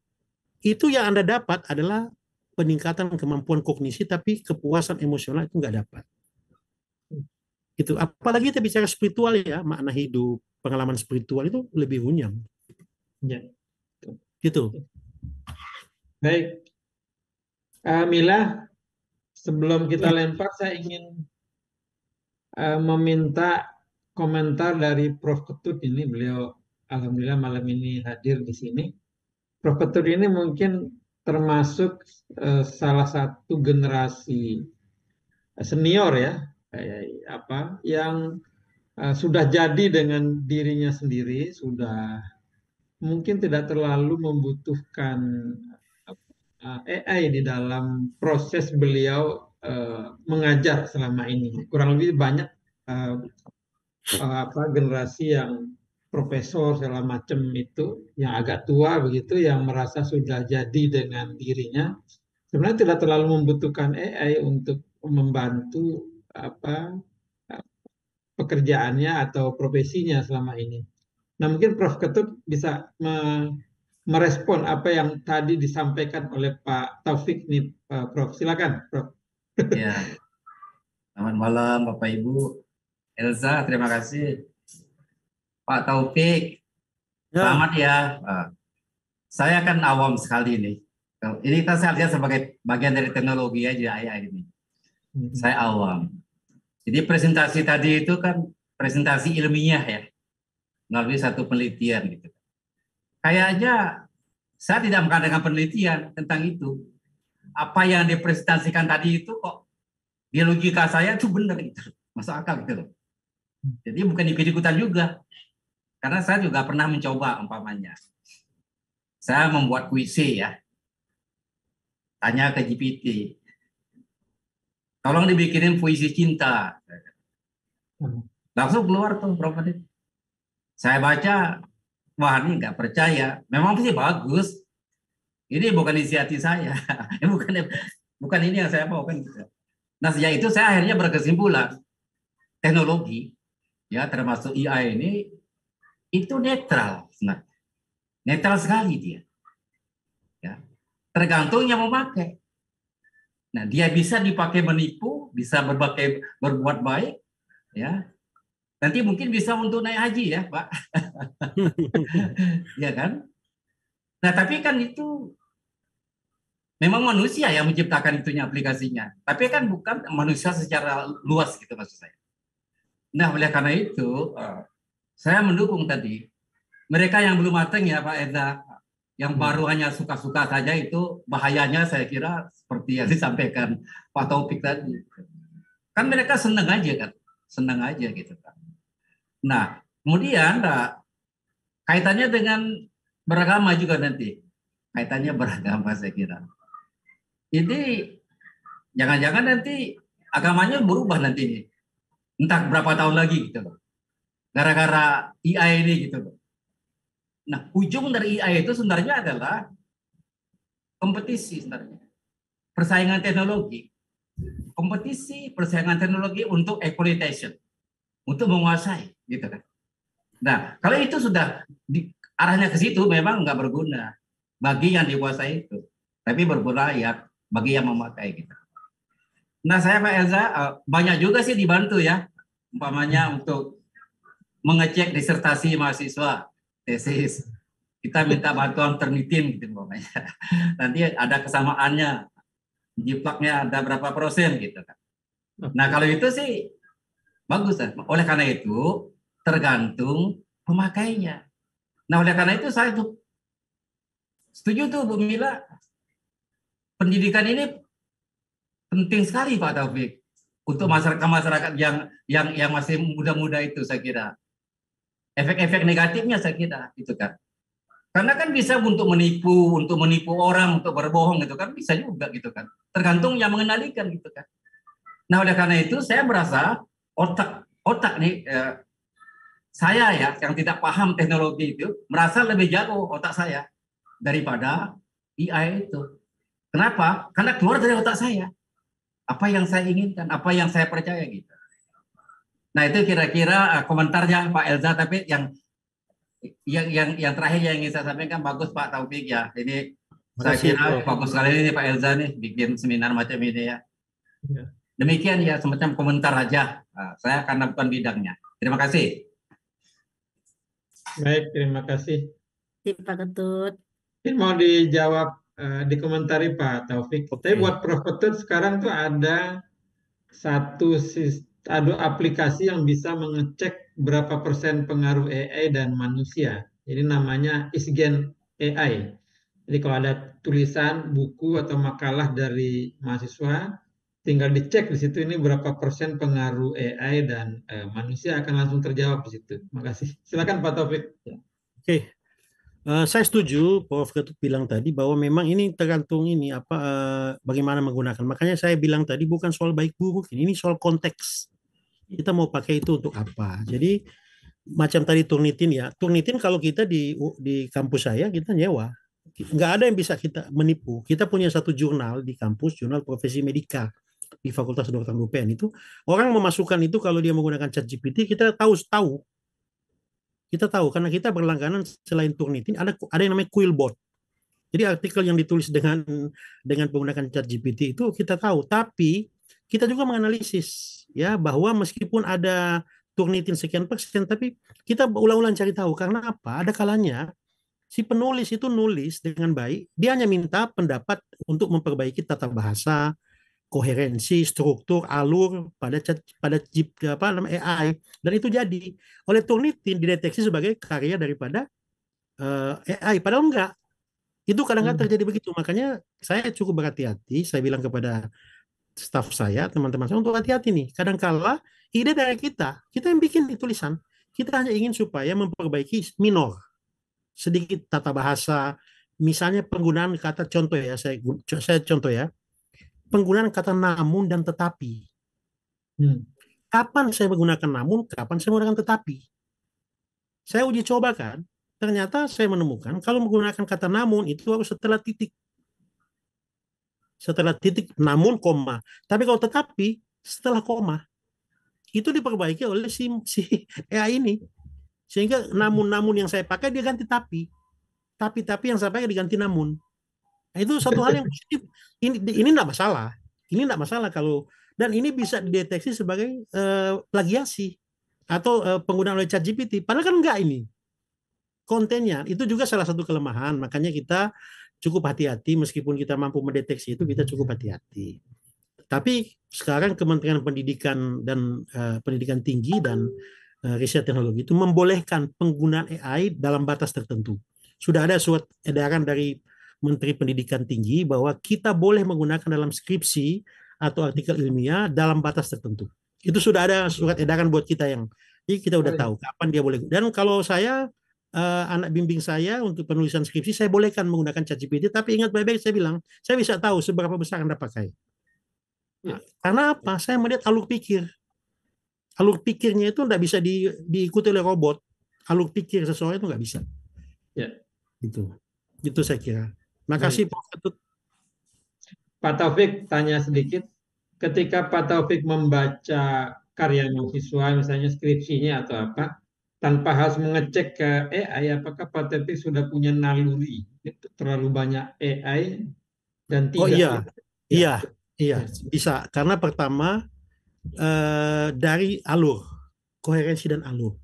Itu yang Anda dapat adalah peningkatan kemampuan kognisi, tapi kepuasan emosional itu nggak dapat. Itu apalagi kita bicara spiritual ya, makna hidup, pengalaman spiritual itu lebih runyam. Ya. Gitu. Baik, Mila, sebelum kita lempar, saya ingin meminta komentar dari Prof. Ketut ini. Beliau alhamdulillah malam ini hadir di sini. Prof. Ketut ini mungkin termasuk salah satu generasi senior ya, yang sudah jadi dengan dirinya sendiri, sudah mungkin tidak terlalu membutuhkan AI di dalam proses beliau mengajar selama ini. Kurang lebih banyak generasi yang profesor segala macam itu yang agak tua begitu, yang merasa sudah jadi dengan dirinya, sebenarnya tidak terlalu membutuhkan AI untuk membantu pekerjaannya atau profesinya selama ini. Nah, mungkin Prof. Ketut bisa merespon apa yang tadi disampaikan oleh Pak Taufik nih, Prof. Silakan, Prof. Ya, selamat malam Bapak Ibu. Elza, terima kasih. Pak Taufik, selamat ya. Saya kan awam sekali nih. Ini kita saya lihat sebagai bagian dari teknologi aja AI ini. Saya awam. Jadi presentasi tadi itu kan presentasi ilmiah ya, melalui satu penelitian gitu. Kayaknya saya tidak mengadakan penelitian tentang itu. Apa yang dipresentasikan tadi itu kok di logika saya itu benar gitu, masuk akal gitu loh. Jadi bukan ikut-ikutan juga, karena saya juga pernah mencoba umpamanya. Saya membuat puisi ya, tanya ke GPT, tolong dibikinin puisi cinta. Langsung keluar tuh profil. Saya baca, wah ini nggak percaya. Memang sih bagus. Ini bukan isi hati saya, bukan ini yang saya mau kan. Nah sejak itu saya akhirnya berkesimpulan teknologi ya termasuk AI ini itu netral, netral sekali dia. Ya. Tergantung yang memakai. Nah dia bisa dipakai menipu, bisa berbuat baik, ya. Nanti mungkin bisa untuk naik haji ya Pak, ya kan? Nah tapi kan itu memang manusia yang menciptakan itunya aplikasinya, tapi kan bukan manusia secara luas gitu maksud saya. Nah oleh karena itu saya mendukung tadi mereka yang belum matang ya Pak Enda, yang baru hanya suka-suka saja itu bahayanya saya kira seperti yang disampaikan Pak Taufik tadi. Kan mereka senang aja gitu kan. Nah kemudian kaitannya dengan beragama juga nanti, kaitannya beragama saya kira. Ini jangan-jangan nanti agamanya berubah nanti, entah berapa tahun lagi gitu loh, gara-gara AI ini gitu loh. Nah ujung dari AI itu sebenarnya adalah kompetisi sebenarnya, persaingan teknologi, persaingan teknologi untuk exploitation, untuk menguasai gitu kan. Nah kalau itu sudah arahnya ke situ memang nggak berguna bagi yang dikuasai itu, tapi berguna ya bagi yang memakai gitu. Nah saya Pak Elza banyak juga sih dibantu ya, umpamanya untuk mengecek disertasi mahasiswa, tesis. Kita minta bantuan Turnitin gitu umpamanya. Nanti ada kesamaannya, jiplaknya ada berapa persen gitu kan. Nah kalau itu sih bagus kan. Oleh karena itu tergantung pemakainya. Nah oleh karena itu saya tuh setuju tuh Bu Mila, pendidikan ini penting sekali Pak Taufik untuk masyarakat yang masih muda-muda itu saya kira. Efek-efek negatifnya saya kira itu kan. Karena kan bisa untuk menipu orang, untuk berbohong gitu kan, bisa juga gitu kan. Tergantung yang mengendalikan gitu kan. Nah, oleh karena itu saya merasa otak nih saya ya yang tidak paham teknologi itu merasa lebih jago otak saya daripada AI itu. Kenapa? Karena keluar dari otak saya. Apa yang saya inginkan, apa yang saya percaya gitu. Nah, itu kira-kira komentarnya Pak Elza, tapi yang terakhir yang ingin saya sampaikan bagus Pak Taufik ya. Ini saya Makasih, kira Prof. bagus sekali ini Pak Elza nih bikin seminar macam ini ya. Ya. Demikian ya semacam komentar aja. Nah, saya karena bukan bidangnya. Terima kasih. Baik, terima kasih. Pak Ketut. Mungkin mau dijawab, dikomentari Pak Taufik. Tapi Oke. buat Prof. Ketut sekarang tuh ada ada aplikasi yang bisa mengecek berapa persen pengaruh AI dan manusia. Jadi namanya Isgen AI. Jadi kalau ada tulisan, buku atau makalah dari mahasiswa, tinggal dicek di situ ini berapa persen pengaruh AI dan manusia akan langsung terjawab di situ. Makasih. Silakan Pak Taufik. Oke. Saya setuju Prof. Ketut bilang tadi bahwa memang ini tergantung ini bagaimana menggunakan. Makanya saya bilang tadi bukan soal baik buruk, ini soal konteks. Kita mau pakai itu untuk apa? Jadi macam tadi Turnitin ya. Turnitin kalau kita di kampus saya kita nyewa. Nggak ada yang bisa kita menipu. Kita punya satu jurnal di kampus, jurnal profesi medika di Fakultas Kedokteran UPN itu. Orang memasukkan itu kalau dia menggunakan ChatGPT, kita tahu. Kita tahu karena kita berlangganan selain Turnitin ada yang namanya Quillbot. Jadi artikel yang ditulis dengan menggunakan ChatGPT itu kita tahu, tapi kita juga menganalisis ya bahwa meskipun ada Turnitin sekian persen, tapi kita ulang-ulang cari tahu karena apa? Ada kalanya si penulis itu nulis dengan baik, dia hanya minta pendapat untuk memperbaiki tata bahasa, koherensi, struktur, alur pada AI, dan itu jadi oleh Turnitin dideteksi sebagai karya daripada AI, padahal enggak. Itu kadang-kadang terjadi begitu, makanya saya cukup berhati-hati. Saya bilang kepada staf saya, teman-teman saya untuk hati-hati nih. Kadang-kala ide dari kita yang bikin di tulisan, kita hanya ingin supaya memperbaiki minor, sedikit tata bahasa, misalnya penggunaan kata contoh ya, saya contoh ya, penggunaan kata namun dan tetapi. Kapan saya menggunakan namun, kapan saya menggunakan tetapi. Saya uji coba kan, ternyata saya menemukan kalau menggunakan kata namun itu harus setelah titik. Setelah titik namun koma. Tapi kalau tetapi setelah koma. Itu diperbaiki oleh si AI ini. Sehingga namun-namun yang saya pakai dia ganti tapi. Tapi yang saya pakai diganti namun. Nah, itu satu hal yang positif. Ini enggak masalah. Ini enggak masalah kalau, dan ini bisa dideteksi sebagai plagiasi atau penggunaan oleh ChatGPT. Padahal kan enggak ini. Kontennya itu juga salah satu kelemahan. Makanya kita cukup hati-hati, meskipun kita mampu mendeteksi itu, kita cukup hati-hati. Tapi sekarang Kementerian Pendidikan dan Pendidikan Tinggi dan Riset Teknologi itu membolehkan penggunaan AI dalam batas tertentu. Sudah ada surat edaran dari Menteri Pendidikan Tinggi bahwa kita boleh menggunakan dalam skripsi atau artikel ilmiah dalam batas tertentu. Itu sudah ada surat edaran buat kita jadi kita udah tahu kapan dia boleh. Dan kalau saya anak bimbing saya untuk penulisan skripsi, saya bolehkan menggunakan ChatGPT, tapi ingat baik-baik saya bilang, saya bisa tahu seberapa besar Anda pakai. Nah, karena apa? Saya melihat alur pikir. Alur pikirnya itu tidak bisa diikuti oleh robot. Alur pikir seseorang itu nggak bisa. Ya. Itu saya kira. Makasih Prof. Ketut. Pak Taufik, tanya sedikit. Ketika Pak Taufik membaca karya mahasiswa, misalnya skripsinya atau apa, tanpa harus mengecek ke AI, apakah Pak Taufik sudah punya naluri? Itu terlalu banyak AI dan tidak. Oh iya, bisa. Karena pertama dari alur, koherensi dan alur.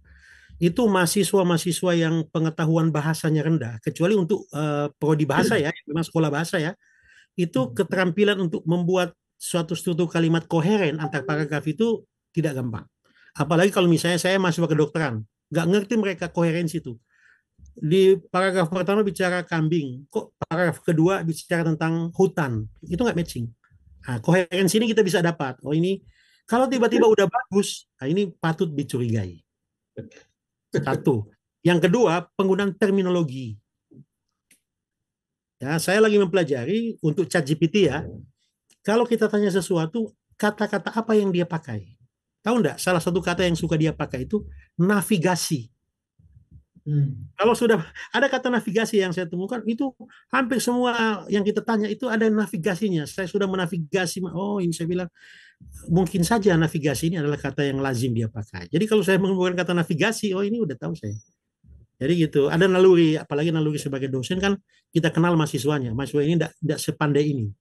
Itu mahasiswa-mahasiswa yang pengetahuan bahasanya rendah, kecuali untuk prodi bahasa ya, memang sekolah bahasa ya, itu keterampilan untuk membuat suatu struktur kalimat koheren antar paragraf itu tidak gampang. Apalagi kalau misalnya saya mahasiswa kedokteran, nggak ngerti mereka koherensi itu. Di paragraf pertama bicara kambing, kok paragraf kedua bicara tentang hutan, itu nggak matching. Nah, koherensi ini kita bisa dapat. Oh ini, kalau tiba-tiba udah bagus, nah ini patut dicurigai. Satu. Yang kedua, penggunaan terminologi. Ya, saya lagi mempelajari untuk ChatGPT ya. Kalau kita tanya sesuatu, kata-kata apa yang dia pakai? Tahu enggak? Salah satu kata yang suka dia pakai itu navigasi. Kalau sudah ada kata navigasi yang saya temukan, itu hampir semua yang kita tanya itu ada navigasinya. Saya sudah menavigasi. Oh, ini saya bilang mungkin saja navigasi ini adalah kata yang lazim dia pakai. Jadi kalau saya menggunakan kata navigasi, oh ini udah tahu saya. Jadi gitu, ada naluri, apalagi naluri sebagai dosen kan kita kenal mahasiswanya. Mahasiswa ini tidak sepandai ini.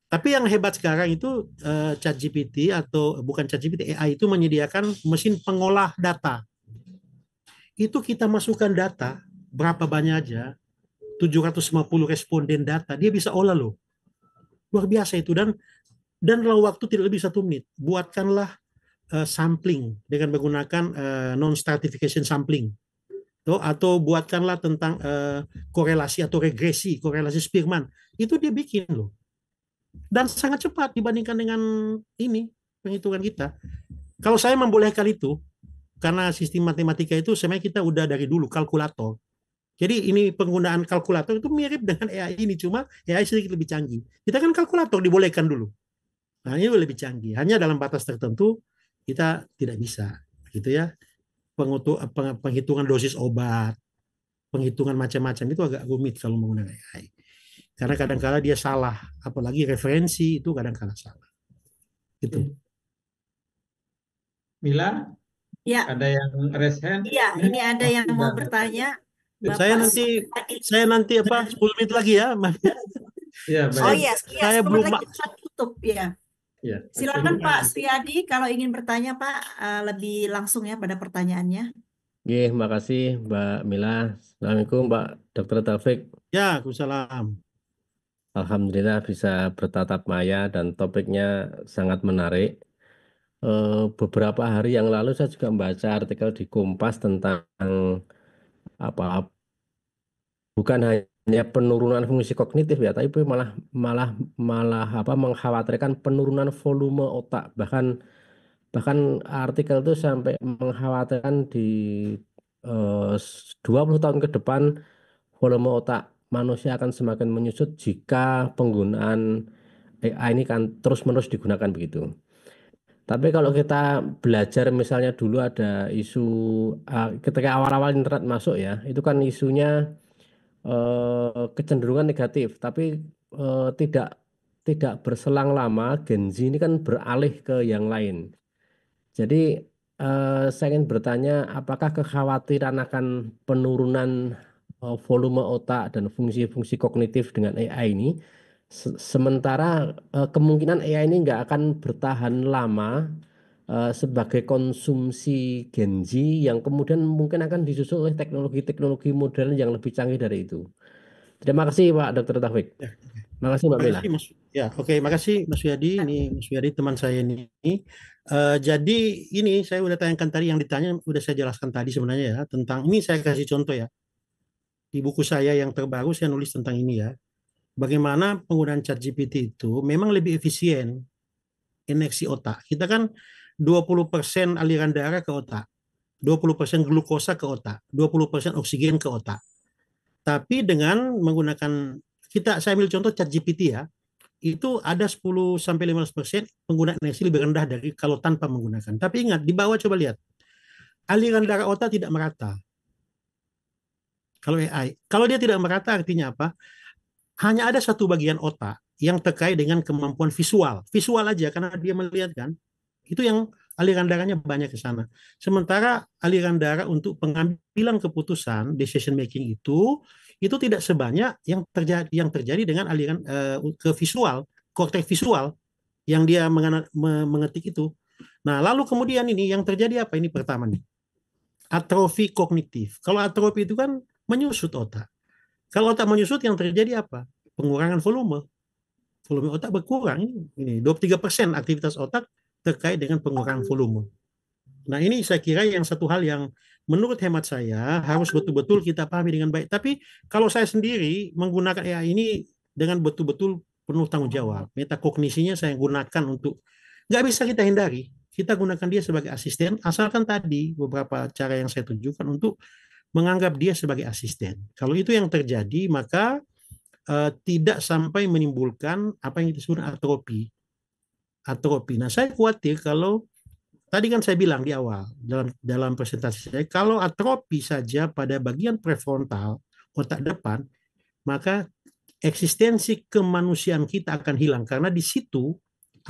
Tapi yang hebat sekarang itu ChatGPT atau bukan ChatGPT, AI itu menyediakan mesin pengolah data. Itu kita masukkan data, berapa banyak aja, 750 responden data, dia bisa olah loh. Luar biasa itu, dan dalam waktu tidak lebih 1 menit. Buatkanlah sampling dengan menggunakan non-stratification sampling. Atau buatkanlah tentang korelasi atau regresi, korelasi Spearman. Itu dia bikin loh. Dan sangat cepat dibandingkan dengan ini, penghitungan kita. Kalau saya membolehkan itu, karena sistem matematika itu sebenarnya kita udah dari dulu kalkulator. Jadi ini penggunaan kalkulator itu mirip dengan AI ini, cuma AI sedikit lebih canggih. Kita kan kalkulator dibolehkan dulu. Nah, ini lebih canggih. Hanya dalam batas tertentu kita tidak bisa, gitu ya. Penghitungan dosis obat, penghitungan macam-macam itu agak rumit kalau menggunakan AI. Karena kadang-kala dia salah, apalagi referensi itu kadang-kala salah. Gitu. Mila, Ya, ada yang raise hand? iya, ini ada yang mau bertanya. Saya Bapak nanti 10 menit lagi ya. Ya, Oh baik. iya, Saya 10 belum menit lagi kita tutup ya. Ya, Silakan oke. Pak Suyadi kalau ingin bertanya Pak, lebih langsung ya pada pertanyaannya. Oke, makasih Mbak Mila. Assalamualaikum Mbak Dr. Taufik. Ya, Waalaikumsalam. Alhamdulillah bisa bertatap maya dan topiknya sangat menarik. Beberapa hari yang lalu saya juga membaca artikel di Kompas tentang apa bukan hanya penurunan fungsi kognitif ya, tapi malah malah malah mengkhawatirkan penurunan volume otak. Bahkan artikel itu sampai mengkhawatirkan di 20 tahun ke depan volume otak manusia akan semakin menyusut jika penggunaan AI ini kan terus-menerus digunakan begitu. Tapi kalau kita belajar misalnya dulu ada isu ketika awal-awal internet masuk ya, itu kan isunya kecenderungan negatif, tapi tidak tidak berselang lama Gen Z ini kan beralih ke yang lain. Jadi saya ingin bertanya, apakah kekhawatiran akan penurunan volume otak dan fungsi-fungsi kognitif dengan AI ini, sementara kemungkinan AI ini nggak akan bertahan lama sebagai konsumsi Gen Z yang kemudian mungkin akan disusul oleh teknologi-teknologi modern yang lebih canggih dari itu. Terima kasih Pak Dr. Taufik. Ya, Terima kasih Mbak Mila. makasih Mas. Ya, oke, makasih Mas Yadi. Ini Mas Yadi teman saya ini. Jadi ini saya udah tanyakan tadi, yang ditanya udah saya jelaskan tadi sebenarnya ya, tentang ini. Saya kasih contoh ya. Di buku saya yang terbaru saya nulis tentang ini ya. Bagaimana penggunaan ChatGPT itu memang lebih efisien ineksi otak. Kita kan 20% aliran darah ke otak, 20% glukosa ke otak, 20% oksigen ke otak. Tapi dengan menggunakan saya ambil contoh ChatGPT ya, itu ada 10-15% penggunaan energi lebih rendah dari kalau tanpa menggunakan. Tapi ingat, di bawah coba lihat, aliran darah otak tidak merata. Kalau AI, kalau dia tidak merata artinya apa? Hanya ada satu bagian otak yang terkait dengan kemampuan visual aja, karena dia melihat kan, itu yang aliran darahnya banyak ke sana. Sementara aliran darah untuk pengambilan keputusan, decision making itu tidak sebanyak yang terjadi dengan aliran ke visual, korteks visual yang dia mengetik itu. Nah, lalu kemudian ini yang terjadi apa? Ini pertama nih, atrofi kognitif. Kalau atrofi itu kan menyusut otak. Kalau otak menyusut yang terjadi apa? Pengurangan volume. Volume otak berkurang. Ini 23% aktivitas otak terkait dengan pengurangan volume. Nah, ini saya kira yang satu hal yang menurut hemat saya harus betul-betul kita pahami dengan baik. Tapi kalau saya sendiri menggunakan AI ini dengan betul-betul penuh tanggung jawab. Metakognisinya saya gunakan untuk, nggak bisa kita hindari. Kita gunakan dia sebagai asisten, asalkan tadi beberapa cara yang saya tunjukkan untuk menganggap dia sebagai asisten. Kalau itu yang terjadi, maka tidak sampai menimbulkan apa yang disebut atropi. Nah, saya khawatir kalau tadi kan saya bilang di awal dalam presentasi saya, kalau atropi saja pada bagian prefrontal otak depan, maka eksistensi kemanusiaan kita akan hilang karena di situ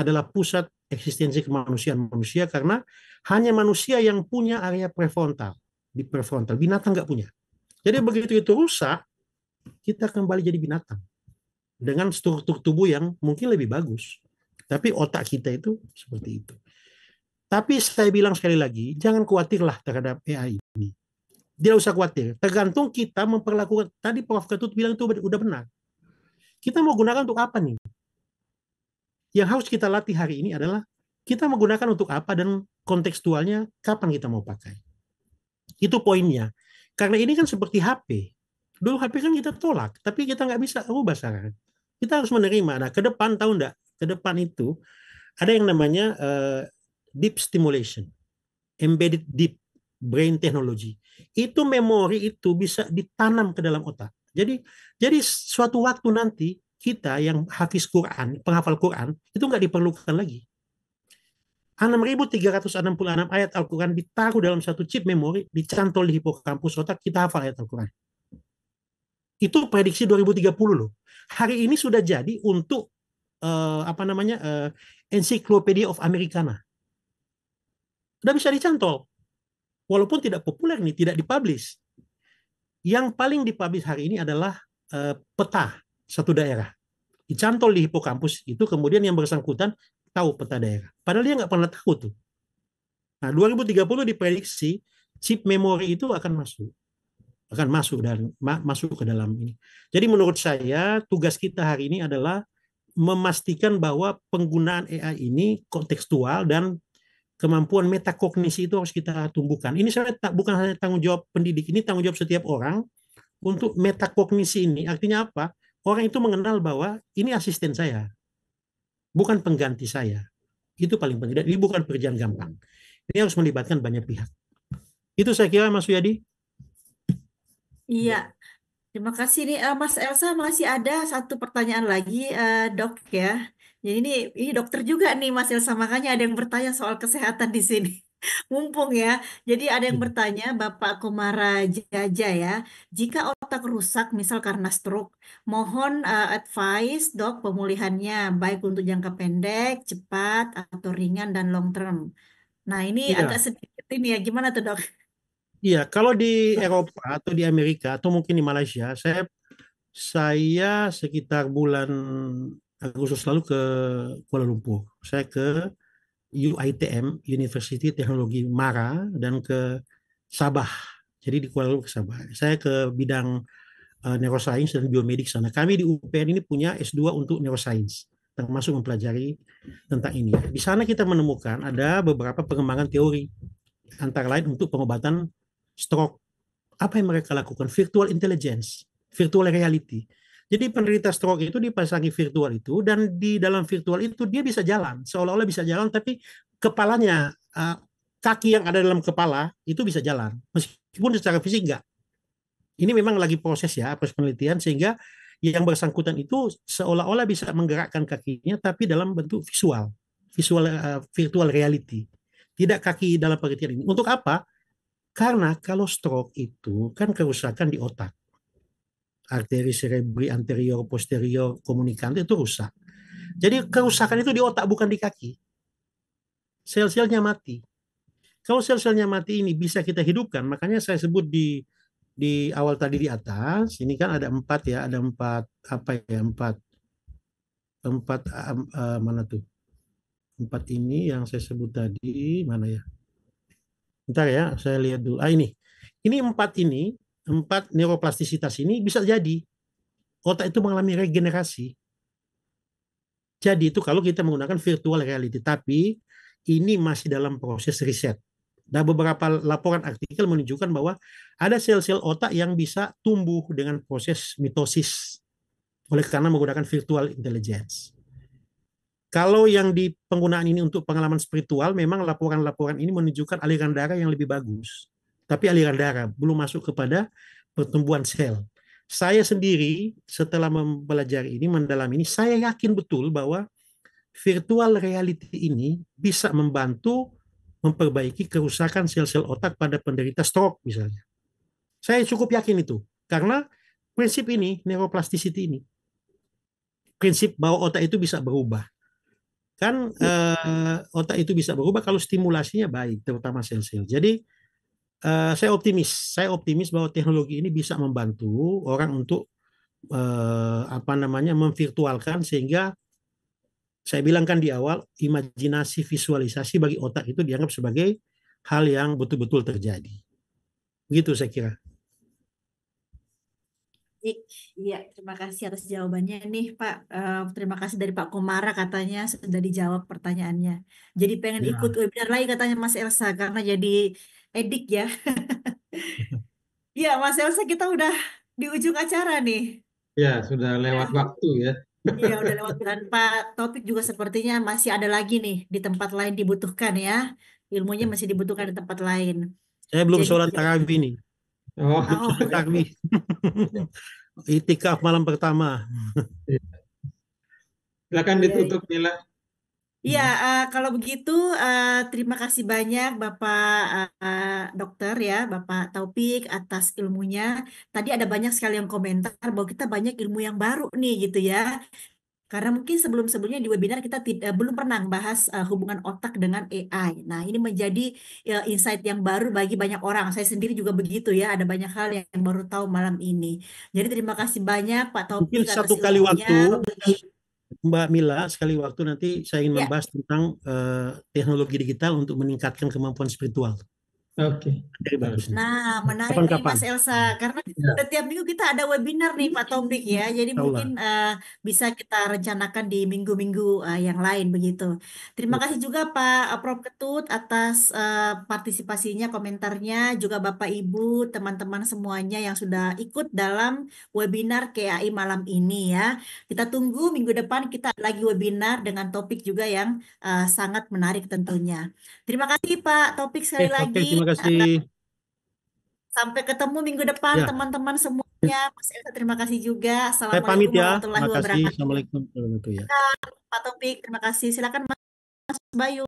adalah pusat eksistensi kemanusiaan manusia, karena hanya manusia yang punya area prefrontal. Di prefrontal binatang nggak punya. Jadi begitu itu rusak, kita kembali jadi binatang dengan struktur tubuh yang mungkin lebih bagus, tapi otak kita itu seperti itu. Tapi saya bilang sekali lagi, jangan khawatirlah terhadap AI ini. Tidak usah khawatir, tergantung kita memperlakukan. Tadi Prof. Ketut bilang itu udah benar. Kita mau gunakan untuk apa nih? Yang harus kita latih hari ini adalah kita menggunakan untuk apa dan kontekstualnya kapan kita mau pakai. Itu poinnya. Karena ini kan seperti HP. Dulu HP kan kita tolak, tapi kita nggak bisa ubah sekarang. Kita harus menerima. Nah, ke depan tahu nggak? Ke depan itu ada yang namanya deep stimulation, embedded deep brain technology. Itu memori itu bisa ditanam ke dalam otak. Jadi suatu waktu nanti kita yang hafiz Quran, penghafal Quran, itu nggak diperlukan lagi. 6.366 ayat Al-Quran ditaruh dalam satu chip memori, dicantol di hipokampus otak, kita hafal ayat Al-Quran. Itu prediksi 2030 loh. Hari ini sudah jadi untuk Encyclopedia of Americana. Sudah bisa dicantol. Walaupun tidak populer nih, tidak dipublish. Yang paling dipublish hari ini adalah peta satu daerah. Dicantol di hipokampus itu, kemudian yang bersangkutan tahu peta daerah. Padahal dia nggak pernah tahu tuh. Nah, 2030 diprediksi chip memori itu akan masuk dan masuk ke dalam ini. Jadi menurut saya tugas kita hari ini adalah memastikan bahwa penggunaan AI ini kontekstual dan kemampuan metakognisi itu harus kita tumbuhkan. Ini saya bukan hanya tanggung jawab pendidik, ini tanggung jawab setiap orang untuk metakognisi ini. Artinya apa? Orang itu mengenal bahwa ini asisten saya, bukan pengganti saya. Itu paling penting. Dan ini bukan pekerjaan gampang. Ini harus melibatkan banyak pihak. Itu saya kira, Mas Suyadi. Iya, terima kasih nih Mas Elsa, masih ada satu pertanyaan lagi Dok ya. Jadi ini dokter juga nih Mas Elsa, makanya ada yang bertanya soal kesehatan di sini. Mumpung ya. Jadi ada yang bertanya Bapak Komara Jaja ya, jika otak rusak misal karena stroke, mohon advice Dok pemulihannya baik untuk jangka pendek, cepat atau ringan dan long term. Nah, ini agak Iya, sedikit ini ya, gimana tuh Dok? iya. Kalau di Eropa atau di Amerika atau mungkin di Malaysia, saya sekitar bulan Agustus lalu ke Kuala Lumpur. Saya ke UiTM, University Teknologi Mara, dan ke Sabah. Jadi di Kuala Lumpur ke Sabah. Saya ke bidang neuroscience dan biomedik sana. Kami di UPN ini punya S2 untuk neuroscience, termasuk mempelajari tentang ini. Di sana kita menemukan ada beberapa pengembangan teori, antara lain untuk pengobatan stroke. Apa yang mereka lakukan? Virtual intelligence, virtual reality. Jadi penderita stroke itu dipasangi virtual itu, dan di dalam virtual itu dia bisa jalan, seolah-olah bisa jalan, tapi kepalanya, kaki yang ada dalam kepala itu bisa jalan, meskipun secara fisik enggak. Ini memang lagi proses ya, proses penelitian, sehingga yang bersangkutan itu seolah-olah bisa menggerakkan kakinya, tapi dalam bentuk virtual reality. Tidak kaki dalam pengertian ini. Untuk apa? Karena kalau stroke itu kan kerusakan di otak. Arteri cerebri anterior, posterior, komunikanti itu rusak. Jadi kerusakan itu di otak, bukan di kaki. Sel-selnya mati. Kalau sel-selnya mati ini bisa kita hidupkan, makanya saya sebut di awal tadi di atas, ini kan ada 4 ya, ada 4 apa ya, 4 mana tuh? 4 ini yang saya sebut tadi, mana ya? Bentar ya, saya lihat dulu. Ini 4 neuroplastisitas ini bisa jadi otak itu mengalami regenerasi. Jadi itu kalau kita menggunakan virtual reality, tapi ini masih dalam proses riset. Dan beberapa laporan artikel menunjukkan bahwa ada sel-sel otak yang bisa tumbuh dengan proses mitosis oleh karena menggunakan virtual intelligence. Kalau yang di penggunaan ini untuk pengalaman spiritual, memang laporan-laporan ini menunjukkan aliran darah yang lebih bagus. tapi aliran darah, belum masuk kepada pertumbuhan sel. Saya sendiri setelah mempelajari ini, mendalami ini, saya yakin betul bahwa virtual reality ini bisa membantu memperbaiki kerusakan sel-sel otak pada penderita stroke misalnya. Saya cukup yakin itu, karena prinsip ini, neuroplasticity ini, prinsip bahwa otak itu bisa berubah. Kan otak itu bisa berubah kalau stimulasinya baik, terutama sel-sel. Jadi saya optimis bahwa teknologi ini bisa membantu orang untuk memvirtualkan, sehingga saya bilangkan di awal, imajinasi visualisasi bagi otak itu dianggap sebagai hal yang betul-betul terjadi. Begitu saya kira. Iya, terima kasih atas jawabannya nih Pak. Terima kasih dari Pak Komara, katanya sudah dijawab pertanyaannya. Jadi pengen Ya. ikut webinar lagi katanya Mas Elsa, karena jadi edik ya. Iya Mas Elsa, kita udah di ujung acara nih. Ya, sudah lewat waktu ya. Iya, udah lewat. Dan Pak Topik juga sepertinya masih ada lagi nih di tempat lain dibutuhkan ya. Ilmunya masih dibutuhkan di tempat lain. Saya belum Jadi, sholat tarawih nih. Oh, oh, Tarawih. Itikaf malam pertama. silakan iya, ditutup Mila. iya, kalau begitu terima kasih banyak Bapak Dokter ya, Bapak Taufik atas ilmunya. Tadi ada banyak sekali yang komentar bahwa kita banyak ilmu yang baru nih gitu ya. Karena mungkin sebelum-sebelumnya di webinar kita belum pernah bahas hubungan otak dengan AI. Nah, ini menjadi insight yang baru bagi banyak orang. Saya sendiri juga begitu ya, ada banyak hal yang baru tahu malam ini. Jadi terima kasih banyak Pak Mungkin Taufik atas satu kali ilmunya. waktu, Mbak Mila, sekali waktu nanti saya ingin Ya, membahas tentang teknologi digital untuk meningkatkan kemampuan spiritual. Oke. Jadi bagus. nah, menarik nih Kapan-kapan. Mas Elsa, karena Ya. setiap minggu kita ada webinar nih Pak Taufik ya, jadi Insya mungkin Allah. bisa kita rencanakan di minggu-minggu yang lain begitu. Terima Ya. kasih juga Pak Prof Ketut atas partisipasinya, komentarnya, juga Bapak Ibu, teman-teman semuanya yang sudah ikut dalam webinar KAI malam ini ya. Kita tunggu minggu depan kita ada lagi webinar dengan topik juga yang sangat menarik tentunya. Terima kasih Pak Topik sekali Oke, lagi. terima kasih. Sampai ketemu minggu depan Ya, teman-teman semuanya. Mas Elsa terima kasih juga. saya pamit Assalamualaikum ya. warahmatullahi Terima kasih. wabarakatuh. Assalamualaikum warahmatullahi wabarakatuh ya. Pak Topik terima kasih. Silakan Mas Bayu.